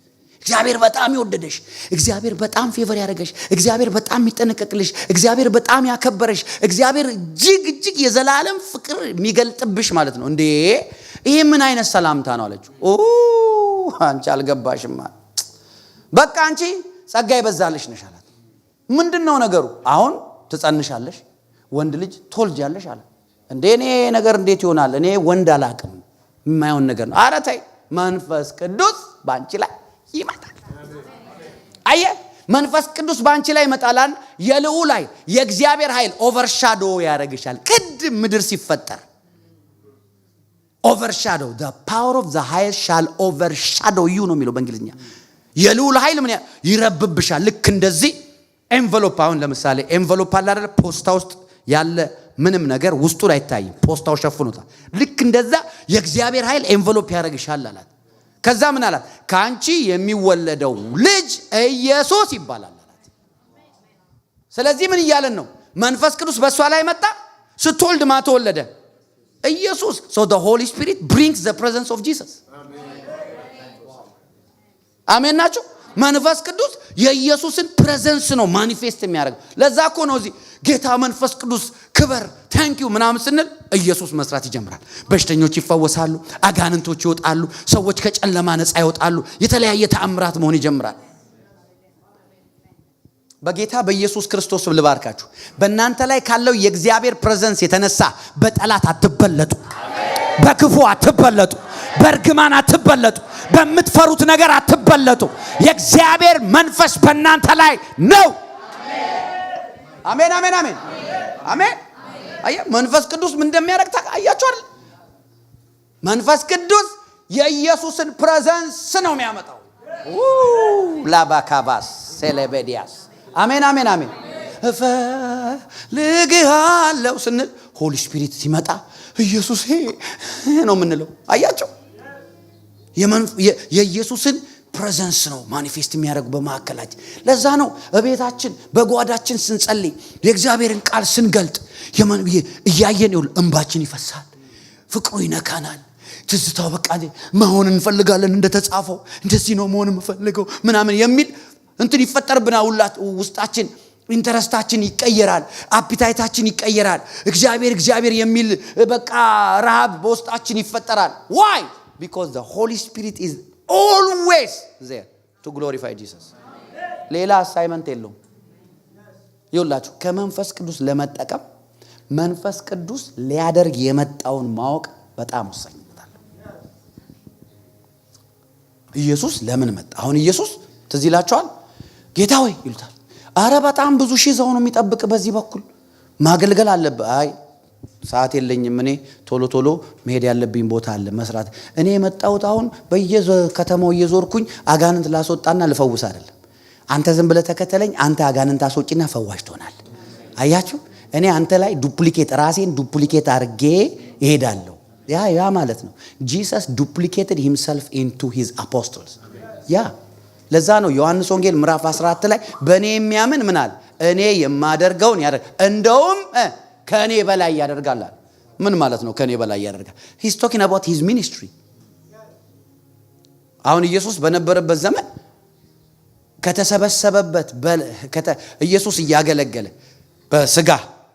እግዚአብሔር በጣም ይወደደሽ፣ እግዚአብሔር በጣም ፌቨር ያደረገሽ፣ እግዚአብሔር በጣም የሚጠነቀቅልሽ፣ እግዚአብሔር በጣም ያከበረሽ፣ እግዚአብሔር እጅግ የዘላለም ፍቅር የሚገልጥብሽ ማለት ነው። እንዴ ይሄ ምን አይነት ሰላምታ ነው አለችው። አንቺ አልገባሽም። በቃ አንቺ ጸጋ ይበዛልሽ ነሽ አላት። ምንድነው ነገሩ? አሁን ትጸንሻለሽ፣ ወንድ ልጅ ትወልጃለሽ አለ። እንዴ እኔ ነገር እንዴት ይሆናል? እኔ ወንድ አላቅም፣ የማይሆን ነገር ነው። ኧረ ተይ፣ መንፈስ ቅዱስ ባንቺ ላይ ይመጣል። አየ መንፈስ ቅዱስ ባንቺ ላይ ይመጣላል። የልዑል ኃይል የእግዚአብሔር ኃይል ኦቨርሻዶ ያደርግሻል። ቅድም ምድር ሲፈጠር overshadow, the power of the highest shall overshadow you ነው የሚለው በእንግሊዝኛ። የልዑል ኃይል ምን ይረብብሻል። ልክ እንደዚህ ኤንቨሎፕ፣ አሁን ለምሳሌ ኤንቨሎፕ አለ አይደል? ፖስታ ውስጥ ያለ ምንም ነገር ውስጡ ላይ አይታይም፣ ፖስታው ሸፍኖታል። ልክ እንደዛ የእግዚአብሔር ኃይል ኤንቨሎፕ ያደርግሻል አላት። ከዛ ምን አላት? ካንቺ የሚወለደው ልጅ ኢየሱስ ይባላል አላት። ስለዚህ ምን እያለን ነው? መንፈስ ቅዱስ በእሷ ላይ መጣ። ስትወልድ ማ ተወለደ? ኢየሱስ። so the Holy Spirit brings the presence of Jesus. አሜን ናችሁ? መንፈስ ቅዱስ የኢየሱስን ፕሬዘንስ ነው ማኒፌስት የሚያደርገው። ለዛ እኮ ነው እዚህ ጌታ መንፈስ ቅዱስ ክበር ታንክ ዩ ምናምን ስንል ኢየሱስ መስራት ይጀምራል። በሽተኞች ይፈወሳሉ፣ አጋንንቶች ይወጣሉ፣ ሰዎች ከጨለማ ነፃ ይወጣሉ፣ የተለያየ ተአምራት መሆን ይጀምራል። በጌታ በኢየሱስ ክርስቶስ ልባርካችሁ። በእናንተ ላይ ካለው የእግዚአብሔር ፕሬዘንስ የተነሳ በጠላት አትበለጡ፣ በክፉ አትበለጡ፣ በእርግማን አትበለጡ፣ በምትፈሩት ነገር አትበለጡ። የእግዚአብሔር መንፈስ በእናንተ ላይ ነው። አሜን አሜን አሜን አሜን። አየ መንፈስ ቅዱስ ምን እንደሚያደርግ ታውቃላችሁ አይደል? መንፈስ ቅዱስ የኢየሱስን ፕሬዘንስ ነው የሚያመጣው። ላባካባስ ሴሌቤዲያስ አሜን አሜን አሜን። እፈልግሃለሁ ስንል ሆሊ ስፒሪት ሲመጣ ኢየሱስ ነው የምንለው። አያችሁ የኢየሱስን ፕሬዘንስ ነው ማኒፌስት የሚያደርግ በማዕከላችን። ለዛ ነው በቤታችን በጓዳችን ስንጸልይ የእግዚአብሔርን ቃል ስንገልጥ እያየን ይሁን እንባችን ይፈሳል፣ ፍቅሩ ይነካናል። ትዝታው በቃ መሆን እንፈልጋለን፣ እንደተጻፈው እንደዚህ ነው መሆን የምፈልገው ምናምን የሚል እንትን ይፈጠርብናል ውስጣችን። ኢንተረስታችን ይቀየራል፣ አፒታይታችን ይቀየራል። እግዚአብሔር የሚል በቃ ረሃብ በውስጣችን ይፈጠራል። why? because the Holy Spirit is always there to glorify Jesus. ሌላ አሳይመንት የለውም። ይኸውላችሁ ከመንፈስ ቅዱስ ለመጠቀም መንፈስ ቅዱስ ሊያደርግ የመጣውን ማወቅ በጣም ወሳኝነት አለው። ኢየሱስ ለምን መጣ? አሁን ኢየሱስ ትዝ ይላችኋል። ጌታ ሆይ ይሉታል። አረ በጣም ብዙ ሺህ ሰው ነው የሚጠብቅ በዚህ በኩል ማገልገል አለብህ። አይ ሰዓት የለኝም፣ እኔ ቶሎ መሄድ ያለብኝ ቦታ አለ መስራት። እኔ የመጣሁት አሁን በየከተማው እየዞርኩኝ አጋንንት ላስወጣና ልፈውስ አይደለም። አንተ ዝም ብለህ ተከተለኝ፣ አንተ አጋንንት አስወጪና ፈዋሽ ትሆናለህ። አያችሁ፣ እኔ አንተ ላይ ራሴን ዱፕሊኬት አድርጌ እሄዳለሁ። ያ ማለት ነው Jesus duplicated himself into his apostles. ለዛ ነው ዮሐንስ ወንጌል ምዕራፍ 14 ላይ በእኔ የሚያምን ምናል እኔ የማደርገውን ያደርጋል፣ እንደውም ከኔ በላይ ያደርጋል። ምን ማለት ነው ከኔ በላይ ያደርጋል? he's talking about his ministry. አሁን ኢየሱስ በነበረበት ዘመን ከተሰበሰበበት ኢየሱስ እያገለገለ በስጋ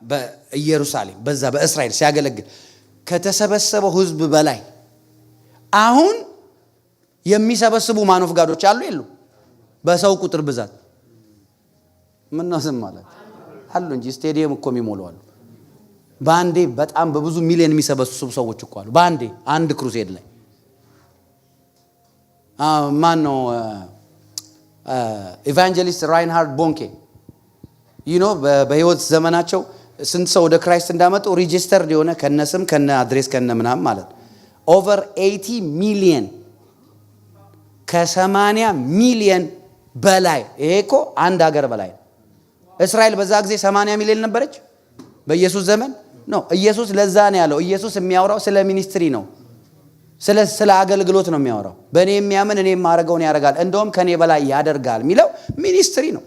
በኢየሩሳሌም በዛ በእስራኤል ሲያገለግል ከተሰበሰበው ሕዝብ በላይ አሁን የሚሰበስቡ ማኖፍ ጋዶች አሉ የሉ? በሰው ቁጥር ብዛት ምን ነው ዝም ማለት አሉ እንጂ ስቴዲየም እኮ የሚሞሉ አሉ። በአንዴ በጣም በብዙ ሚሊዮን የሚሰበስቡ ሰዎች እኮ አሉ በአንዴ አንድ ክሩሴድ ላይ። ማን ነው ኢቫንጀሊስት ራይንሃርድ ቦንኬ በህይወት ዘመናቸው ስንት ሰው ወደ ክራይስት እንዳመጡ ሬጂስተርድ የሆነ ከነስም ከነ አድሬስ ከነ ምናምን ማለት ኦቨር 80 ሚሊዮን ከ80 ሚሊዮን በላይ። ይሄ እኮ አንድ ሀገር በላይ ነው። እስራኤል በዛ ጊዜ 80 ሚሊዮን ነበረች በኢየሱስ ዘመን ነው። ኢየሱስ ለዛ ነው ያለው። ኢየሱስ የሚያወራው ስለ ሚኒስትሪ ነው፣ ስለ አገልግሎት ነው የሚያወራው። በእኔ የሚያምን እኔ የማደርገውን ያደርጋል፣ እንደውም ከኔ በላይ ያደርጋል የሚለው ሚኒስትሪ ነው።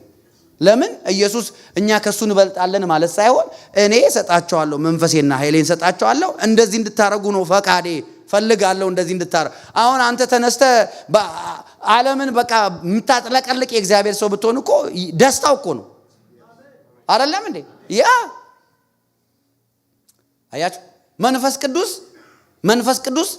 ለምን ኢየሱስ እኛ ከሱ እንበልጣለን ማለት ሳይሆን እኔ ሰጣቸዋለሁ፣ መንፈሴና ኃይሌን ሰጣቸዋለሁ፣ እንደዚህ እንድታረጉ ነው ፈቃዴ፣ ፈልጋለሁ እንደዚህ እንድታረጉ። አሁን አንተ ተነስተ ዓለምን በቃ የምታጥለቀልቅ የእግዚአብሔር ሰው ብትሆን እኮ ደስታው እኮ ነው አይደለም እንዴ? አያችሁ መንፈስ ቅዱስ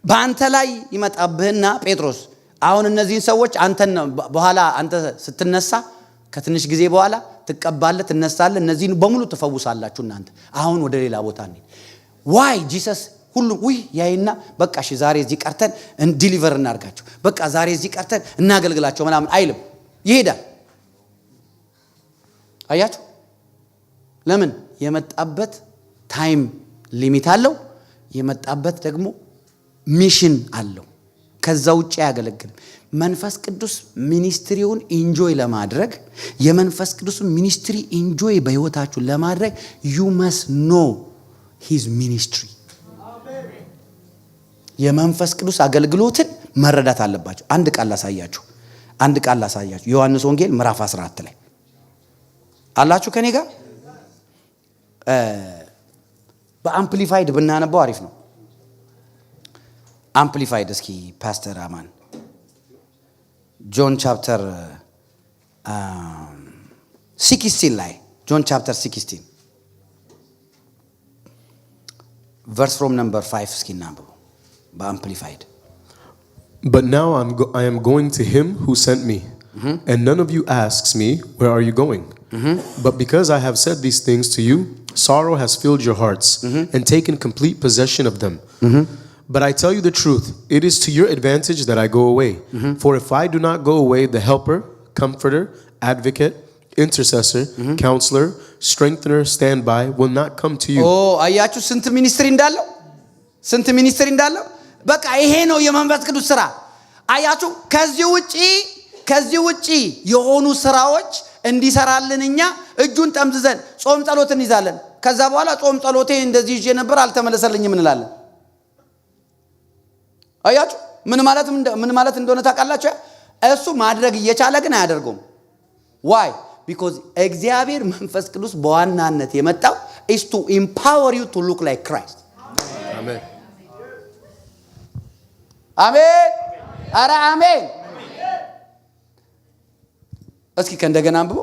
በአንተ ላይ ይመጣብህና ጴጥሮስ አሁን እነዚህን ሰዎች አንተን በኋላ አንተ ስትነሳ ከትንሽ ጊዜ በኋላ ትቀባለህ፣ ትነሳለህ፣ እነዚህን በሙሉ ትፈውሳላችሁ እናንተ አሁን ወደ ሌላ ቦታ እንሂድ። ዋይ ጂሰስ ሁሉ ያይና በቃ እሺ ዛሬ እዚህ ቀርተን ዲሊቨር እናርጋቸው፣ በቃ ዛሬ እዚህ ቀርተን እናገልግላቸው ምናምን አይልም፣ ይሄዳል። አያችሁ ለምን? የመጣበት ታይም ሊሚት አለው፣ የመጣበት ደግሞ ሚሽን አለው። ከዛ ውጪ አያገለግልም። መንፈስ ቅዱስ ሚኒስትሪውን ኢንጆይ ለማድረግ የመንፈስ ቅዱስን ሚኒስትሪ ኢንጆይ በህይወታችሁ ለማድረግ you must know his ministry። የመንፈስ ቅዱስ አገልግሎትን መረዳት አለባችሁ። አንድ ቃል ላሳያችሁ። ዮሐንስ ወንጌል ምዕራፍ 14 ላይ አላችሁ ከኔ ጋር? በአምፕሊፋይድ ብናነበው አሪፍ ነው። አምፕሊፋይድ እስኪ ፓስተር አማን ጆን ቻፕተር 16 ላይ ጆን ቻፕተር 16 verse from number 5 እስኪ እናንብቡ በአምፕሊፋይድ. But now I am going to him who sent me, and none of you asks me, where are you going? But because I have said these things to you, sorrow has filled your hearts and taken complete possession of them. But I tell you the truth, it is to your advantage that I go away. For if I do not go away, the helper, comforter, advocate, intercessor, counselor, strengthener, standby will not come to you. አያችሁ ስንት ሚኒስትሪ እንዳለው በቃ ይሄ ነው የመንፈስ ቅዱስ ስራ። አያችሁ ከዚህ ውጪ የሆኑ ስራዎች እንዲሰራልን እኛ እጁን ጠምዝዘን ጾም ጸሎት እንይዛለን። ከዛ በኋላ ጾም ጸሎቴ እንደዚህ ይዤ ነበር አልተመለሰልኝም እንላለን። አያችሁ ምን ማለት እንደሆነ ታውቃላችሁ? እሱ ማድረግ እየቻለ ግን አያደርገውም። why? because እግዚአብሔር መንፈስ ቅዱስ በዋናነት የመጣው is to empower you to look like Christ. Amen. አሜን። አረ አሜን። እስኪ ከእንደገና አንብቦ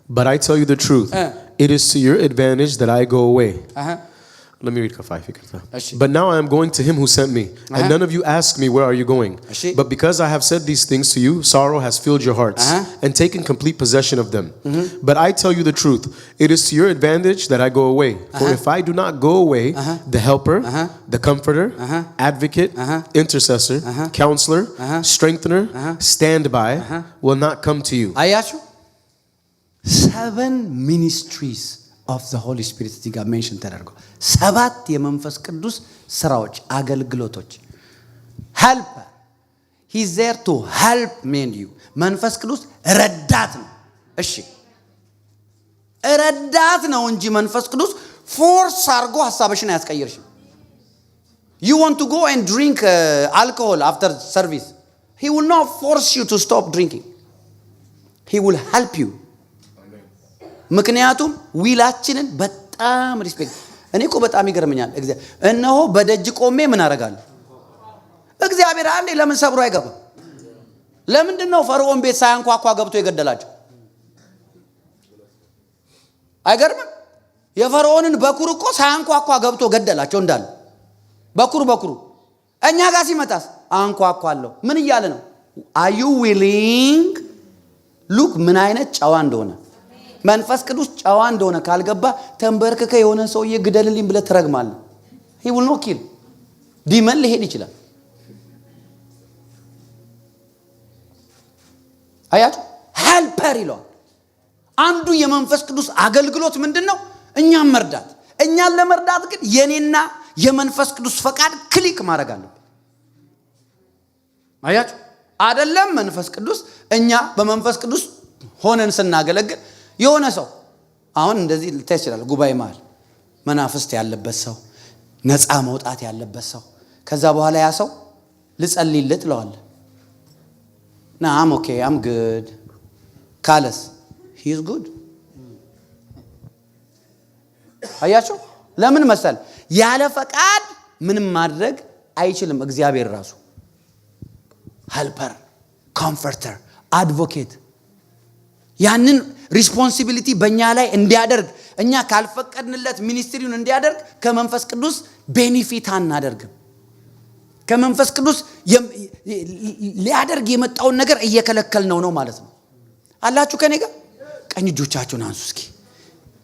But I tell you the truth. It is to your advantage that I go away. Let me read Kafai. But now I am going to him who sent me. And none of you ask me, where are you going? But because I have said these things to you, sorrow has filled your hearts and taken complete possession of them. But I tell you the truth. It is to your advantage that I go away. For if I do not go away, the helper, the comforter, advocate, intercessor, counselor, strengthener, standby will not come to you. አያችሁ? 7 ministries of the Holy Spirit እዚህ ጋር ሜንሽን ተደርገው 7 የመንፈስ ቅዱስ ስራዎች አገልግሎቶች help he is there to help me and you መንፈስ ቅዱስ ረዳት ነው። እሺ ረዳት ነው እንጂ መንፈስ ቅዱስ ፎርስ አድርጎ ሐሳብሽን አያስቀይርሽም። you want to go and drink alcohol after service, he will not force you to stop drinking. he will help you. ምክንያቱም ዊላችንን በጣም ሪስፔክት እኔ እኮ በጣም ይገርመኛል። እነሆ በደጅ ቆሜ ምን አደርጋለሁ? እግዚአብሔር አንዴ ለምን ሰብሮ አይገባም? ለምንድን ነው ፈርዖን ቤት ሳያንኳኳ ገብቶ የገደላቸው? አይገርምም? የፈርዖንን በኩር እኮ ሳያንኳኳ ገብቶ ገደላቸው እንዳለ በኩሩ እኛ ጋር ሲመጣስ አንኳኳለሁ። ምን እያለ ነው? are you willing? ሉክ ምን አይነት ጨዋ እንደሆነ መንፈስ ቅዱስ ጨዋ እንደሆነ ካልገባ ተንበርክከ የሆነ ሰውዬ ግደልልኝ ብለ ትረግማለህ። he will not kill ዲመን ሊሄድ ይችላል። አያችሁ? ሄልፐር ይለዋል። አንዱ የመንፈስ ቅዱስ አገልግሎት ምንድነው? እኛን መርዳት። እኛን ለመርዳት ግን የኔና የመንፈስ ቅዱስ ፈቃድ ክሊክ ማድረግ አለበት። አያችሁ? አይደለም መንፈስ ቅዱስ እኛ በመንፈስ ቅዱስ ሆነን ስናገለግል የሆነ ሰው አሁን እንደዚህ ልታይ ይችላል። ጉባኤ መሃል መናፍስት ያለበት ሰው፣ ነፃ መውጣት ያለበት ሰው፣ ከዛ በኋላ ያ ሰው ልጸልይልህ ትለዋለህ። I'm okay, I'm good ካለስ he is good። አያችሁ? ለምን መሰል? ያለ ፈቃድ ምንም ማድረግ አይችልም። እግዚአብሔር ራሱ ሄልፐር፣ ኮምፎርተር፣ አድቮኬት ያንን ሪስፖንሲቢሊቲ በእኛ ላይ እንዲያደርግ እኛ ካልፈቀድንለት ሚኒስትሪውን እንዲያደርግ ከመንፈስ ቅዱስ ቤኔፊት አናደርግም። ከመንፈስ ቅዱስ ሊያደርግ የመጣውን ነገር እየከለከልነው ነው ማለት ነው። አላችሁ ከኔ ጋር? ቀኝ እጆቻችሁን አንሱ እስኪ።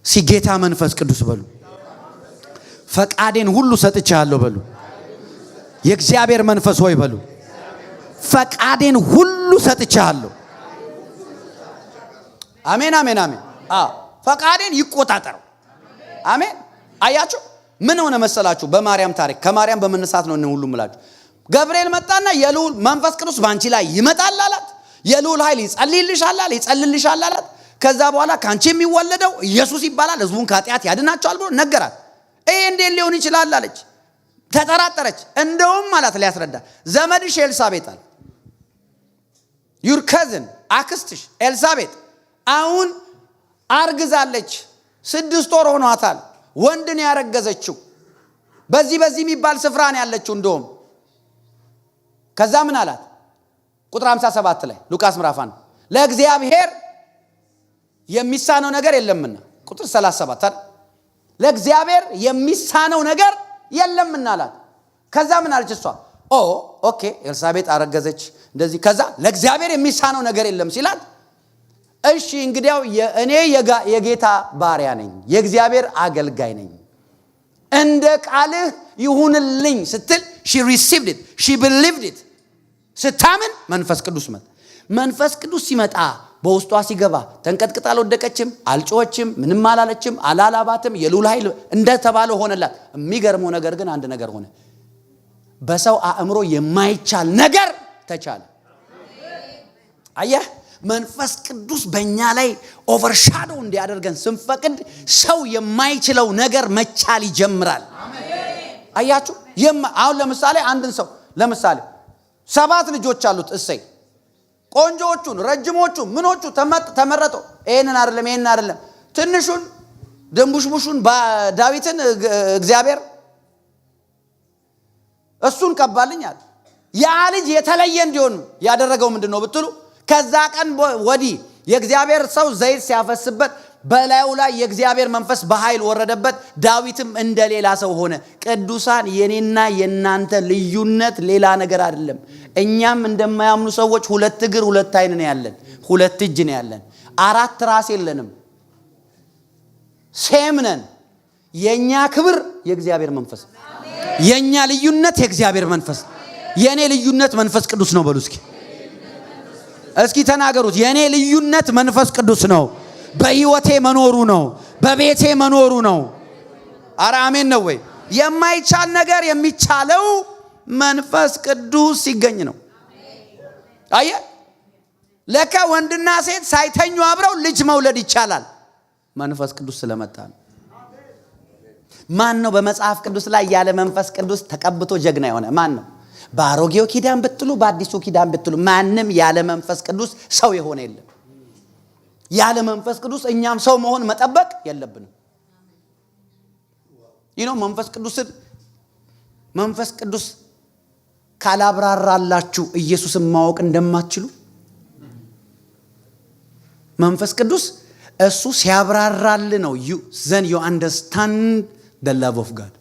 ሲጌታ መንፈስ ቅዱስ በሉ። ፈቃዴን ሁሉ ሰጥቻለሁ በሉ። የእግዚአብሔር መንፈስ ሆይ በሉ። ፈቃዴን ሁሉ ሰጥቻለሁ። አሜን አሜን አሜን። ፈቃዴን ይቆጣጠር። አሜን። አያችሁ? ምን ሆነ መሰላችሁ? በማርያም ታሪክ ከማርያም በመነሳት ነው ሁሉ ምላችሁ። ገብርኤል መጣና የልዑል መንፈስ ቅዱስ ባንቺ ላይ ይመጣል አላት። የልዑል ኃይል ይጸልልሻል አላት። ከዛ በኋላ ካንቺ የሚወለደው ኢየሱስ ይባላል፣ ሕዝቡን ከኃጢአት ያድናቸዋል ብሎ ነገራት። ይሄ እንዴት ሊሆን ይችላል አለች። ተጠራጠረች። እንደውም ማለት ሊያስረዳ ዘመድሽ ኤልሳቤጥ አለ your cousin አክስትሽ ኤልሳቤጥ አሁን አርግዛለች። 6 ወር ሆኗታል። ወንድን ያረገዘችው በዚህ የሚባል ስፍራ ነው ያለችው። እንደውም ከዛ ምን አላት? ቁጥር 57 ላይ ሉቃስ ምዕራፍ 1 ለእግዚአብሔር የሚሳነው ነገር የለምና። ቁጥር 37 ለእግዚአብሔር የሚሳነው ነገር የለምና አላት። ከዛ ምን አለች እሷ? ኦኬ ኤልሳቤጥ አረገዘች እንደዚህ። ከዛ ለእግዚአብሔር የሚሳነው ነገር የለም ሲላት እሺ እንግዲያው እኔ የጌታ ባሪያ ነኝ፣ የእግዚአብሔር አገልጋይ ነኝ፣ እንደ ቃልህ ይሁንልኝ ስትል she received it, she believed it። ስታምን መንፈስ ቅዱስ መጣ። መንፈስ ቅዱስ ሲመጣ በውስጧ ሲገባ ተንቀጥቅጣ አልወደቀችም፣ አልጮኸችም፣ ምንም አላለችም፣ አላላባትም። የልዑል ኃይል እንደተባለ ሆነላት። የሚገርመው ነገር ግን አንድ ነገር ሆነ። በሰው አእምሮ የማይቻል ነገር ተቻለ። አየህ? መንፈስ ቅዱስ በእኛ ላይ ኦቨርሻዶ እንዲያደርገን ስንፈቅድ ሰው የማይችለው ነገር መቻል ይጀምራል። አያችሁ? አሁን ለምሳሌ አንድን ሰው ለምሳሌ 7 ልጆች አሉት እሰይ ቆንጆቹን ረጅሞቹን ምኖቹ ተመረጠው ይሄንን አይደለም ትንሹን ደምቡሽሙሹን ዳዊትን እግዚአብሔር እሱን ቀባልኛል ያ ልጅ የተለየ እንዲሆን ያደረገው ምንድነው ብትሉ ከዛ ቀን ወዲህ የእግዚአብሔር ሰው ዘይት ሲያፈስበት በላዩ ላይ የእግዚአብሔር መንፈስ በኃይል ወረደበት ዳዊትም እንደሌላ ሰው ሆነ ቅዱሳን የኔና የናንተ ልዩነት ሌላ ነገር አይደለም እኛም እንደማያምኑ ሰዎች 2 እግር 2 አይን ነው ያለን 2 እጅ ነው ያለን 4 ራስ የለንም ሴም ነን የኛ ክብር የእግዚአብሔር መንፈስ የኛ ልዩነት የእግዚአብሔር መንፈስ የኔ ልዩነት መንፈስ ቅዱስ ነው በሉ እስኪ ተናገሩት የኔ ልዩነት መንፈስ ቅዱስ ነው በህይወቴ መኖሩ ነው በቤቴ መኖሩ ነው ኧረ አሜን ነው ወይ የማይቻል ነገር የሚቻለው መንፈስ ቅዱስ ሲገኝ ነው አየ ለካ ወንድና ሴት ሳይተኙ አብረው ልጅ መውለድ ይቻላል መንፈስ ቅዱስ ስለመጣ ነው ማን ነው በመጽሐፍ ቅዱስ ላይ ያለ መንፈስ ቅዱስ ተቀብቶ ጀግና የሆነ ማን ነው በአሮጌው ኪዳን ብትሉ በአዲሱ ኪዳን ብትሉ ማንንም ያለ መንፈስ ቅዱስ ሰው የሆነ የለም ያለ መንፈስ ቅዱስ እኛም ሰው መሆን መጠበቅ የለብንም መንፈስ ቅዱስ ካላብራራላችሁ ኢየሱስን ማወቅ እንደማትችሉ መንፈስ ቅዱስ እሱ ሲያብራራል ነው then you understand the love of God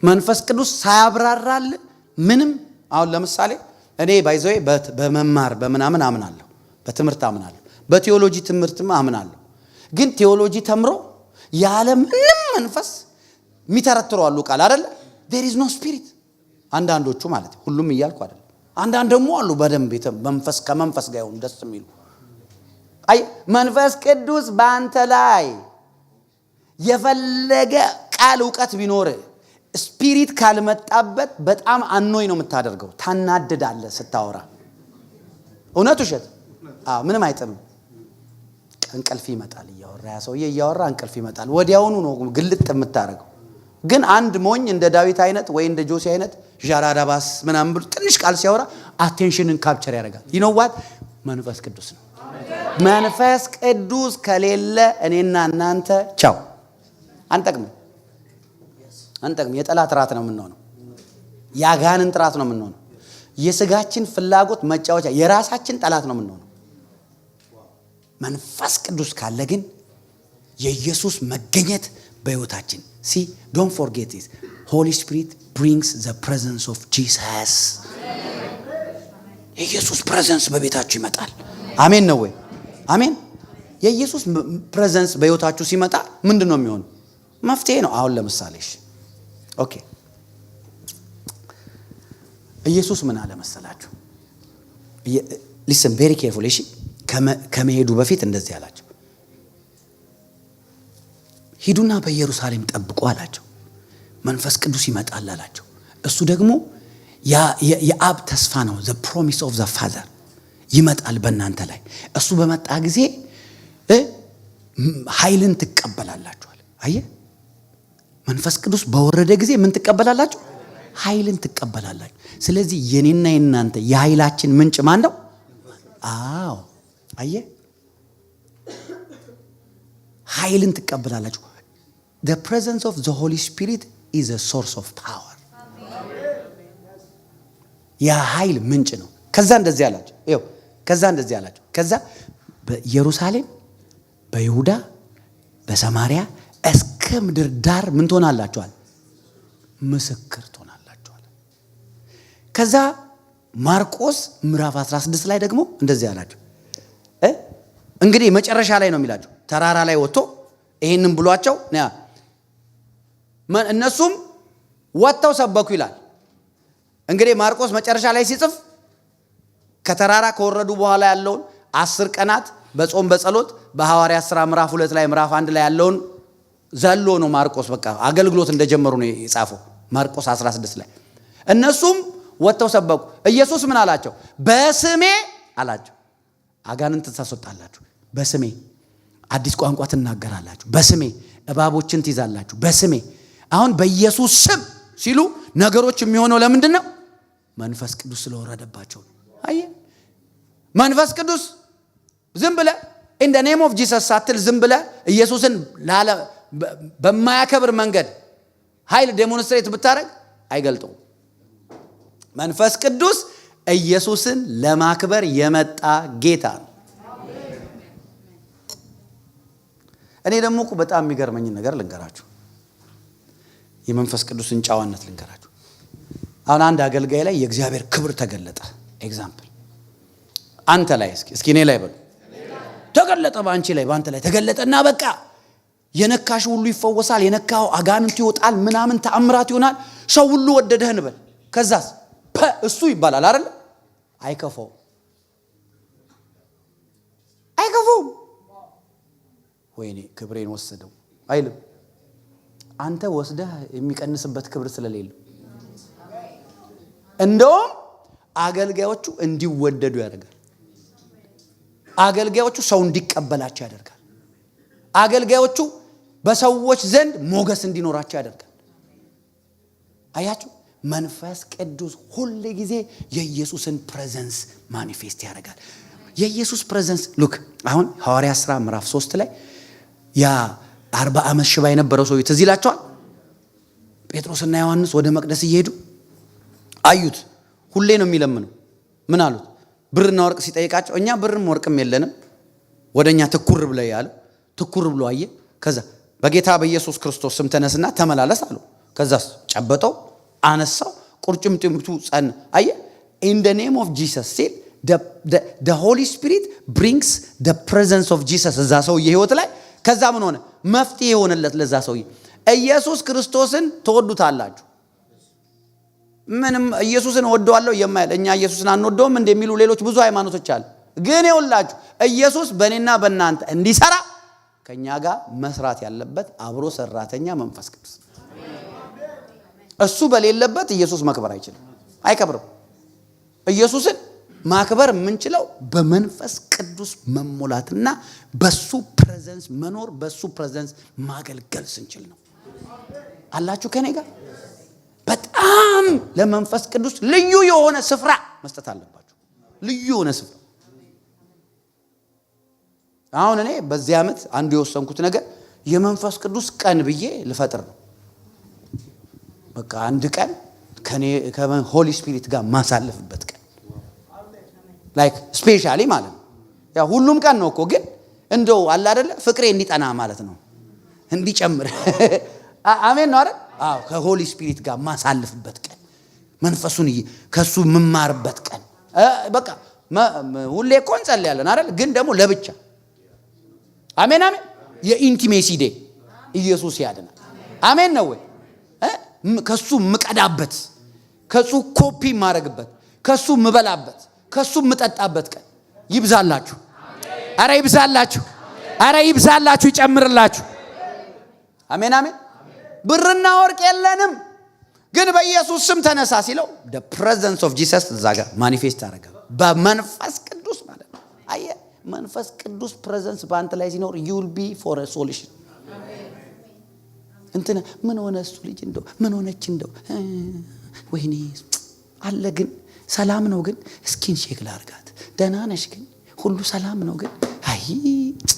መንፈስ ቅዱስ ሳያብራራል ምንም አሁን ለምሳሌ እኔ ባይዘይ በመማር በመናምን አምናለሁ በትምህርት አምናለሁ በቴዎሎጂ ትምህርትም አምናለሁ ግን ቴዎሎጂ ተምሮ ያለ ምንም መንፈስ የሚተረትሩ አሉ ቃል አይደለ there is no spirit አንዳንዶቹ ማለት ሁሉም ይያልኩ አይደል አንዳንድ ደግሞ አሉ በደንብ መንፈስ ከመንፈስ ጋር ይሁን ደስ የሚሉ አይ መንፈስ ቅዱስ ባንተ ላይ የፈለገ ቃል ዕውቀት ቢኖር ስፒሪት ካልመጣበት በጣም አኖይ ነው የምታደርገው ታናደዳለህ ስታወራ እውነት ውሸት ምንም አይጥምም እንቅልፍ ይመጣል ያወራ ሰውዬ ያወራ እንቅልፍ ይመጣል ወዲያውኑ ነው ግልጥ የምታረገው ግን አንድ ሞኝ እንደ ዳዊት አይነት ወይ እንደ ጆሲ አይነት ጃራዳባስ ምናምን ብሎ ትንሽ ቃል ሲያወራ አቴንሽንን ካፕቸር ያደርጋል you know what መንፈስ ቅዱስ ነው መንፈስ ቅዱስ ከሌለ እኔና እናንተ ቻው አንጠቅም የጠላት ራት ነው የምንሆነው ያጋንን ራት ነው የምንሆነው የስጋችን ፍላጎት መጫወቻ የራሳችን ጠላት ነው የምንሆነው መንፈስ ቅዱስ ካለ ግን የኢየሱስ መገኘት በህይወታችን see don't forget this Holy Spirit brings the presence of Jesus የኢየሱስ presence በቤታችሁ ይመጣል አሜን ነው ወይ አሜን የኢየሱስ presence በህይወታችሁ ሲመጣ ምንድነው የሚሆነው መፍትሄ ነው አሁን ለምሳሌ ኦኬ ኢየሱስ ምን አለ መሰላችሁ listen very carefully እሺ ከመሄዱ በፊት እንደዚህ አላቸው ሂዱና በኢየሩሳሌም ጠብቁ አላቸው መንፈስ ቅዱስ ይመጣል አላቸው እሱ ደግሞ የአብ ተስፋ ነው the promise of the father ይመጣል በእናንተ ላይ እሱ በመጣ ጊዜ ኃይልን ትቀበላላችሁ አየ መንፈስ ቅዱስ በወረደ ጊዜ ምን ትቀበላላችሁ ኃይልን ትቀበላላችሁ ስለዚህ የኔና የናንተ የኃይላችን ምንጭ ማን ነው አዎ አየ ኃይልን ትቀበላላችሁ the presence of the Holy Spirit is a source of power ያ ኃይል ምንጭ ነው ከዛ እንደዚህ አላቸው ከዛ በኢየሩሳሌም በይሁዳ በሰማሪያ እስከ ምድር ዳር ምን ትሆናላችኋል ምስክር ትሆናላችኋል ከዛ ማርቆስ ምዕራፍ 16 ላይ ደግሞ እንደዚህ አላቸው እንግዲህ መጨረሻ ላይ ነው የሚላቸው ተራራ ላይ ወጥቶ ይሄንን ብሏቸው እነሱም ወጥተው ሰበኩ ይላል እንግዲህ ማርቆስ መጨረሻ ላይ ሲጽፍ ከተራራ ከወረዱ በኋላ ያለውን 10 ቀናት በጾም በጸሎት በሐዋርያት ሥራ ምዕራፍ 2 ላይ ምዕራፍ 1 ላይ ያለውን ዘሎ ነው ማርቆስ በቃ አገልግሎት እንደጀመሩ ነው የጻፈው ማርቆስ 16 ላይ እነሱም ወጥተው ሰበኩ ኢየሱስ ምን አላቸው በስሜ አላቸው አጋንንት ታስወጣላችሁ በስሜ አዲስ ቋንቋ ትናገራላችሁ በስሜ እባቦችን ትይዛላችሁ በስሜ አሁን በኢየሱስ ስም ሲሉ ነገሮች የሚሆነው ለምንድን ነው? መንፈስ ቅዱስ ስለወረደባቸው። አየ መንፈስ ቅዱስ ዝም ብለ in the name of Jesus ሳትል ዝም ብለ ኢየሱስን በማያከብር መንገድ ኃይል ዴሞንስትሬት ብታረግ አይገልጠው። መንፈስ ቅዱስ ኢየሱስን ለማክበር የመጣ ጌታ ነው። እኔ ደግሞ በጣም የሚገርመኝ ነገር ልንገራችሁ። የመንፈስ ቅዱስን ጫዋነት ልንገራችሁ። አሁን አንድ አገልጋይ ላይ የእግዚአብሔር ክብር ተገለጠ። ኤግዛምፕል አንተ ላይ እስኪ እኔ ላይ በሉ ተገለጠ። ባንቺ ላይ ባንተ ላይ ተገለጠና በቃ የነካሽ ሁሉ ይፈወሳል፣ የነካው አጋንንት ይወጣል፣ ምናምን ተአምራት ይሆናል፣ ሰው ሁሉ ወደደህ እንበል። ከዛስ እሱ ይባላል አይደል? አይከፋው ወይኔ ክብሬን ወሰደው አይልም። አንተ ወስደህ የሚቀንስበት ክብር ስለሌለው እንደውም አገልጋዮቹ እንዲወደዱ ያደርጋል። አገልጋዮቹ ሰው እንዲቀበላቸው ያደርጋል። አገልጋዮቹ በሰዎች ዘንድ ሞገስ እንዲኖራቸው ያደርጋል። አያችሁ መንፈስ ቅዱስ ሁሉ ጊዜ የኢየሱስን ፕሬዘንስ ማኒፌስት ያደርጋል። የኢየሱስ ፕሬዘንስ ሉክ አሁን ሐዋርያት ሥራ ምዕራፍ 3 ላይ ያ 40 ዓመት ሽባ የነበረው ሰው ትዝ ይላችኋል። ጴጥሮስና ዮሐንስ ወደ መቅደስ እየሄዱ አዩት። ሁሌ ነው የሚለምነው። ምን አሉት? ብርና ወርቅ ሲጠይቃቸው እኛ ብርም ወርቅም የለንም፣ ወደኛ ትኩር ብለ ያለው ትኩር ብሎ አየ። ከዛ በጌታ በኢየሱስ ክርስቶስ ስም ተነስና ተመላለስ አለው። ከዛስ ጨበጠው፣ አነሳው፣ ቁርጭምጭሚቱ ጸና። አየ in the name of Jesus ሲል the Holy Spirit brings the presence of Jesus እዛ ሰውዬ ህይወት ላይ። ከዛ ምን ሆነ? መፍትሄ ሆነለት ለዛ ሰውዬ። ኢየሱስ ክርስቶስን ተወዱታላችሁ። ምንም ኢየሱስን ወደዋለሁ የማይል እኛ ኢየሱስን አንወደውም እንደሚሉ ሌሎች ብዙ ሃይማኖቶች አሉ። ግን ይኸውላችሁ ኢየሱስ በእኔና በእናንተ እንዲሰራ ከኛ ጋር መስራት ያለበት አብሮ ሰራተኛ መንፈስ ቅዱስ። እሱ በሌለበት ኢየሱስ መክበር አይችልም፣ አይከብርም። ኢየሱስን ማክበር የምንችለው በመንፈስ ቅዱስ መሞላትና በሱ ፕሬዘንስ መኖር፣ በሱ ፕሬዘንስ ማገልገል ስንችል ነው። አላችሁ ከኔ ጋር? በጣም ለመንፈስ ቅዱስ ልዩ የሆነ ስፍራ መስጠት አለባችሁ። ልዩ የሆነ ስፍራ። አሁን እኔ በዚህ ዓመት አንዱ የወሰንኩት ነገር የመንፈስ ቅዱስ ቀን ብዬ ልፈጥር ነው። በቃ አንድ ቀን ከሆሊ ስፒሪት ጋር ማሳለፍበት ቀን ላይክ ስፔሻሊ ማለት ነው። ያ ሁሉም ቀን ነው እኮ ግን እንደው አለ አይደለ ፍቅሬ እንዲጠና ማለት ነው፣ እንዲጨምር። አሜን ነው አይደል? አዎ ከሆሊ ስፒሪት ጋር ማሳለፍበት ቀን፣ መንፈሱን ከሱ መማርበት ቀን። በቃ ሁሌ እኮ እንጸልያለን አይደል? ግን ደግሞ ለብቻ። አሜን አሜን። የኢንቲሜሲ ዴይ ኢየሱስ ያድናል። አሜን ነው ወይ? ከሱ ምቀዳበት፣ ከሱ ኮፒ ማረግበት፣ ከሱ ምበላበት፣ ከሱ ምጠጣበት ቀን ይብዛላችሁ። አረ ይብዛላችሁ፣ አረ ይብዛላችሁ፣ ይጨምርላችሁ። አሜን አሜን። ብርና ወርቅ የለንም ግን በኢየሱስ ስም ተነሳ ሲለው the presence of Jesus እዛ ጋር ማኒፌስት አደረገ በመንፈስ ቅዱስ ማለት ነው። አየ መንፈስ ቅዱስ ፕሬዘንስ በአንተ ላይ ሲኖር you will be for a solution። እንትና ምን ሆነ እሱ ልጅ እንደው ምን ሆነች እንደው ወይኔ አለ ግን ሰላም ነው ግን ስኪን ሼክ ላርጋት ደህና ነሽ ግን ሁሉ ሰላም ነው ግን አይ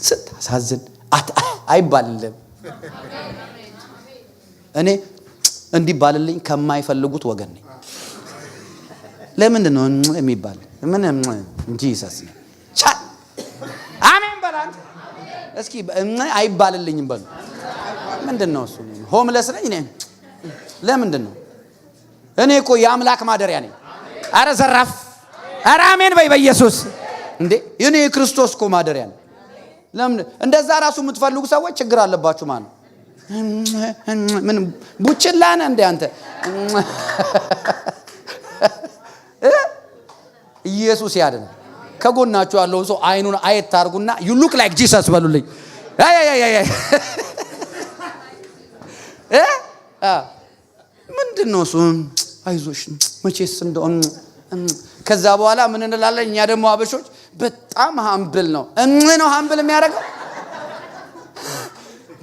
ስታሳዝን አይባልም። እኔ እንዲባልልኝ ከማይፈልጉት ወገን ነኝ። ለምንድን ነው የሚባል? ምን እንጂ ኢየሱስ አሜን በላን እስኪ አይባልልኝም በሉ። ምንድነው እሱ? ሆምለስ ነኝ እኔ። ለምንድን ነው? እኔ እኮ የአምላክ ማደሪያ ነኝ። አረ ዘራፍ፣ አረ አሜን በይ በኢየሱስ። እንዴ እኔ የክርስቶስ እኮ ማደሪያ ነኝ። ለምን እንደዛ ራሱ የምትፈልጉ ሰዎች ችግር አለባችሁ ማለት ነው። ምን ቡችላና እንደ አንተ ኢየሱስ ያድናል። ከጎናችሁ ያለው ሰው አይኑን አየት ታርጉና you look like Jesus በሉልኝ። ምንድነው እሱ? አይዞሽ መቼስ እንደው ከዛ በኋላ ምን እንላለን እኛ ደግሞ አበሾች በጣም ሃምብል ነው። ነው ሃምብል የሚያደርገው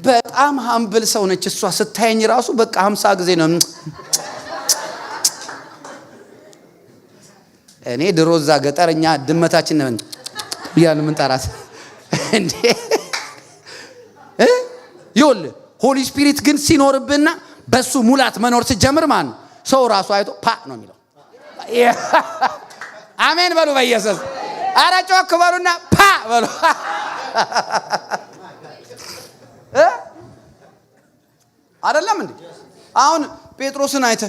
በጣም ሃምብል ሰው ነች እሷ። ስታየኝ ራሱ በቃ 50 ጊዜ ነው እኔ ድሮ እዛ ገጠርኛ ድመታችን ነን ያን ምን ጠራት እንዴ ይውል ሆሊ ስፒሪት ግን ሲኖርብና በሱ ሙላት መኖር ሲጀምር ማን ሰው ራሱ አይቶ ፓ ነው የሚለው አሜን በሉ በኢየሱስ ኧረ ጮክ በሉና ፓ በሉ አይደለም እንዴ አሁን ጴጥሮስን አይተ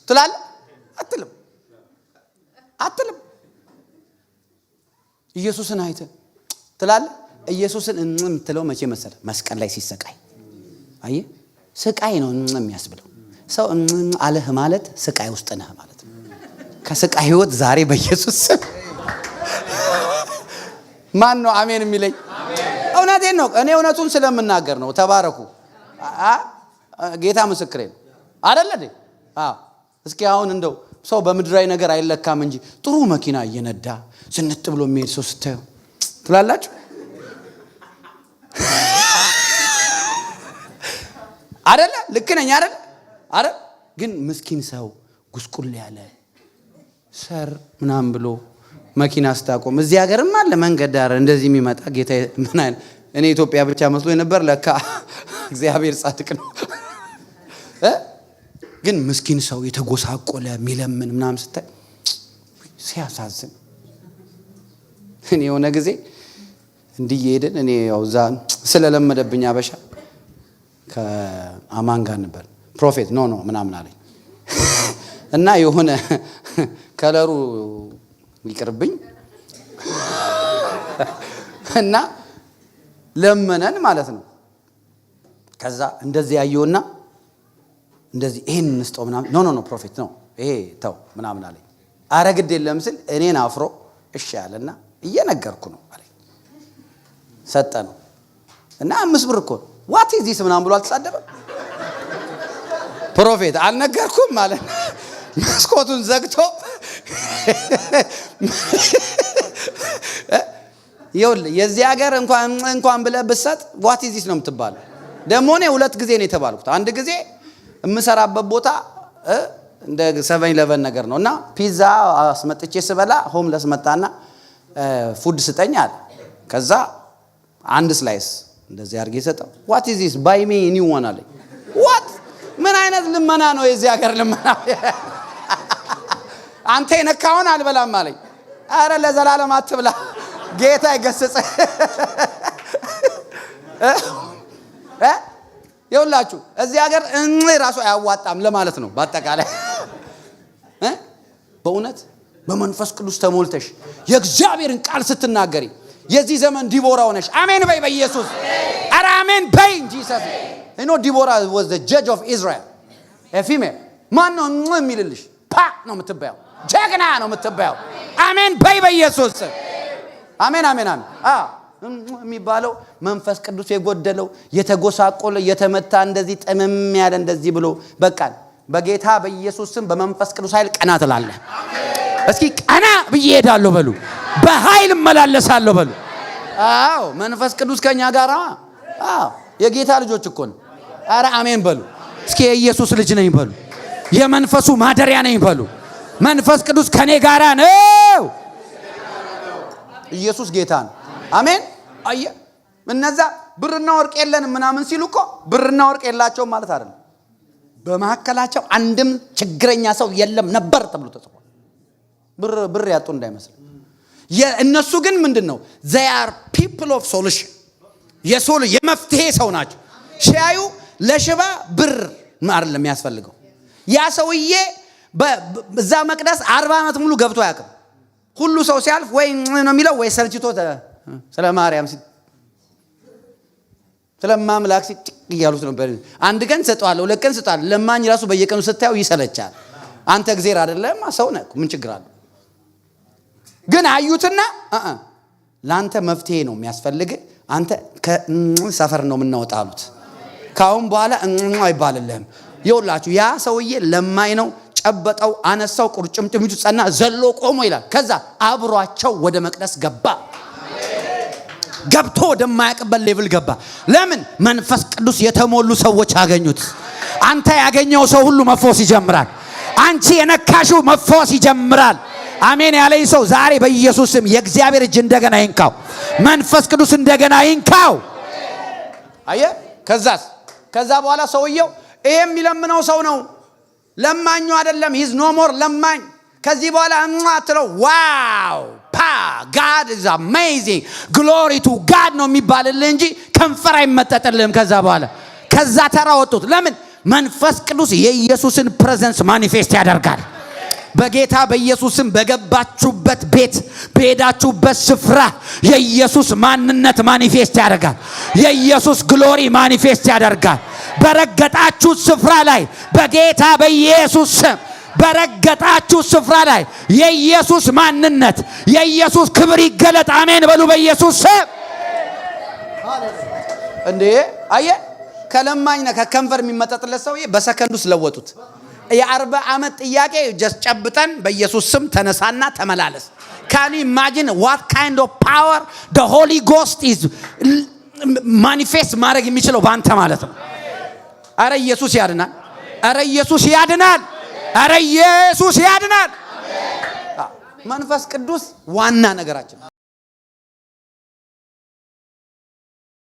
ትላለህ አትልም ኢየሱስን አይተ ትላለህ ኢየሱስን የምትለው መቼ መሰለ መስቀል ላይ ሲሰቃይ አየህ ስቃይ ነው የሚያስብለው ሰው አለህ ማለት ስቃይ ውስጥ ነህ ማለት ነው ከስቃይ ህይወት ዛሬ በኢየሱስ ማን ነው አሜን የሚለኝ እውነቴን ነው እኔ እውነቱን ስለምናገር ነው ተባረኩ ጌታ ምስክሬ ነው አይደል እንዴ እስኪ አሁን እንደው ሰው በምድራዊ ነገር አይለካም እንጂ ጥሩ መኪና እየነዳ ዝንጥ ብሎ የሚሄድ ሰው ስታዩ ትላላችሁ አይደለ ልክ ነኝ አይደል ግን ምስኪን ሰው ጉስቁል ያለ ሰር ምናም ብሎ መኪና ስታቆም እዚህ ሀገርም አለ መንገድ ዳር እንደዚህ የሚመጣ ጌታ ምን አይነት እኔ ኢትዮጵያ ብቻ መስሎኝ ነበር ለካ እግዚአብሔር ጻድቅ ነው ግን ምስኪን ሰው የተጎሳቆለ ሚለምን ምናም ስታይ ሲያሳዝን እኔ የሆነ ጊዜ እንዲየሄድን እኔ ያው ዛ ስለለመደብኝ አበሻ ከአማን ጋር ነበር ፕሮፌት ኖ ምናምን አለኝ እና የሆነ ከለሩ ይቅርብኝ እና ለመነን ማለት ነው ከዛ እንደዚህ ያየውና እንደዚህ ይሄን እንስጠው ምናምን ኖ ፕሮፌት ነው ይሄ ተው ምናምን አለኝ አረግድ የለም ስል እኔን አፍሮ እሺ ያለና እየነገርኩ ነው አለኝ ሰጠ ነው እና 5 ብር እኮ ዋት ኢዝ ዲስ ምናምን ብሎ አልተሳደበም ፕሮፌት አልነገርኩም ማለት መስኮቱን ዘግቶ ይውል የዚህ ሀገር እንኳን ብለህ ብሰጥ ዋት ኢዝ ዲስ ነው የምትባለው ደሞ እኔ 2 ጊዜ ነው የተባልኩት አንድ ጊዜ እምሰራበት ቦታ እንደ 7-11 ነገር ነውና ፒዛ አስመጥቼ ስበላ ሆምለስ መጣና ፉድ ስጠኝ አለ ከዛ አንድ ስላይስ እንደዚህ አርጌ ሰጠው ዋት ኢዝ ዲስ ባይ ሚ ኒው ዋን አለኝ ዋት ምን አይነት ልመና ነው የዚህ ሀገር ልመና አንተ የነካውን አልበላም አለኝ አረ ለዘላለም አትብላ ጌታ ይገስጽ ይውላችሁ እዚህ ሀገር ራሱ አያዋጣም ለማለት ነው በአጠቃላይ በእውነት በመንፈስ ቅዱስ ተሞልተሽ የእግዚአብሔርን ቃል ስትናገሪ የዚህ ዘመን ዲቦራ ሆነሽ አሜን በይ በኢየሱስ አረ አሜን በይ ጂሰስ you know Deborah was the judge of Israel a female ማን ነው የሚልልሽ ፓ ነው የምትባየው ጀግና ነው የምትባየው አሜን በይ በኢየሱስ አሜን የሚባለው መንፈስ ቅዱስ የጎደለው የተጎሳቆለ የተመታ እንደዚህ ጥምም ያለ እንደዚህ ብሎ በቃ በጌታ በኢየሱስ ስም በመንፈስ ቅዱስ ኃይል ቀና ትላለህ እስኪ ቀና ብዬ ሄዳለሁ በሉ በኃይል መላለሳለሁ በሉ አዎ መንፈስ ቅዱስ ከኛ ጋር የጌታ ልጆች እኮ ነው አረ አሜን በሉ እስኪ የኢየሱስ ልጅ ነኝ በሉ የመንፈሱ ማደሪያ ነኝ በሉ መንፈስ ቅዱስ ከኔ ጋር ነው ኢየሱስ ጌታ ነው አሜን አየ እነዛ ብርና ወርቅ የለንም ምናምን ሲሉ እኮ ብርና ወርቅ የላቸው ማለት አይደለም በመሐከላቸው አንድም ችግረኛ ሰው የለም ነበር ተብሎ ተጽፏል ብር ያጡ እንዳይመስል እነሱ ግን ምንድነው they are people of solution የመፍትሄ ሰው ናቸው ሻዩ ለሽባ ብር አይደለም ያስፈልገው ያ ሰውዬ በዛ መቅደስ 40 ዓመት ሙሉ ገብቶ ያቀም ሁሉ ሰው ሲያልፍ ወይ ነው የሚለው ወይ ሰልችቶ ስለ ማርያም ስለ ማምላክ ይያሉት ነበር አንድ ቀን ሰጣለው ለቀን ሰጣለው ለማኝ ራሱ በየቀኑ ስታዩ ይሰለቻል አንተ እግዚአብሔር አይደለም ሰው ነህ ምን ችግር አለ ግን አዩትና ላንተ መፍትሄ ነው የሚያስፈልግ አንተ ከሰፈር ነው የምናወጣሉት ካሁን በኋላ አይባልልህም ይውላችሁ ያ ሰውዬ ለማኝ ነው ጨበጠው አነሳው ቁርጭምጭሚቱ ጸና ዘሎ ቆሞ ይላል ከዛ አብሯቸው ወደ መቅደስ ገባ ገብቶ ወደማያቀበል ሌቭል ገባ ለምን መንፈስ ቅዱስ የተሞሉ ሰዎች አገኙት አንተ ያገኘው ሰው ሁሉ መፎስ ይጀምራል አንቺ የነካሽው መፎስ ይጀምራል አሜን ያለኝ ሰው ዛሬ በኢየሱስ ስም የእግዚአብሔር እጅ እንደገና ይንካው። መንፈስ ቅዱስ እንደገና ይንካው። አየ ከዛ በኋላ ሰውየው ይሄ የሚለምነው ሰው ነው፣ ለማኙ አይደለም። ሂዝ ኖ ሞር ለማኝ። ከዚህ በኋላ አትለው ዋው God is amazing, glory to God ነው የሚባልልህ እንጂ ከንፈር አይመጠጥልህም። ከዛ በኋላ ከዛ ተራ ወጡት። ለምን? መንፈስ ቅዱስ የኢየሱስን ፕሬዘንስ ማኒፌስት ያደርጋል። በጌታ በኢየሱስም በገባችሁበት ቤት በሄዳችሁበት ስፍራ የኢየሱስ ማንነት ማኒፌስት ያደርጋል። የኢየሱስ ግሎሪ ማኒፌስት ያደርጋል። በረገጣችሁ ስፍራ ላይ በጌታ በኢየሱስ በረገጣችሁ ስፍራ ላይ የኢየሱስ ማንነት የኢየሱስ ክብር ይገለጥ። አሜን በሉ በኢየሱስ ስም። እንዴ አየ ከለማኝና ከከንፈር የሚመጠጥለት ሰውዬ በሰከንዱ ስለወጡት። የ40 ዓመት ጥያቄ ጨብጠን በኢየሱስ ስም ተነሳና ተመላለስ። Can you imagine what kind of power the Holy Ghost is manifest ማድረግ የሚችለው ባንተ ማለት ነው። አረ ኢየሱስ ያድናል። አረ ኢየሱስ ያድናል። አረ ኢየሱስ ያድናል። መንፈስ ቅዱስ ዋና ነገራችን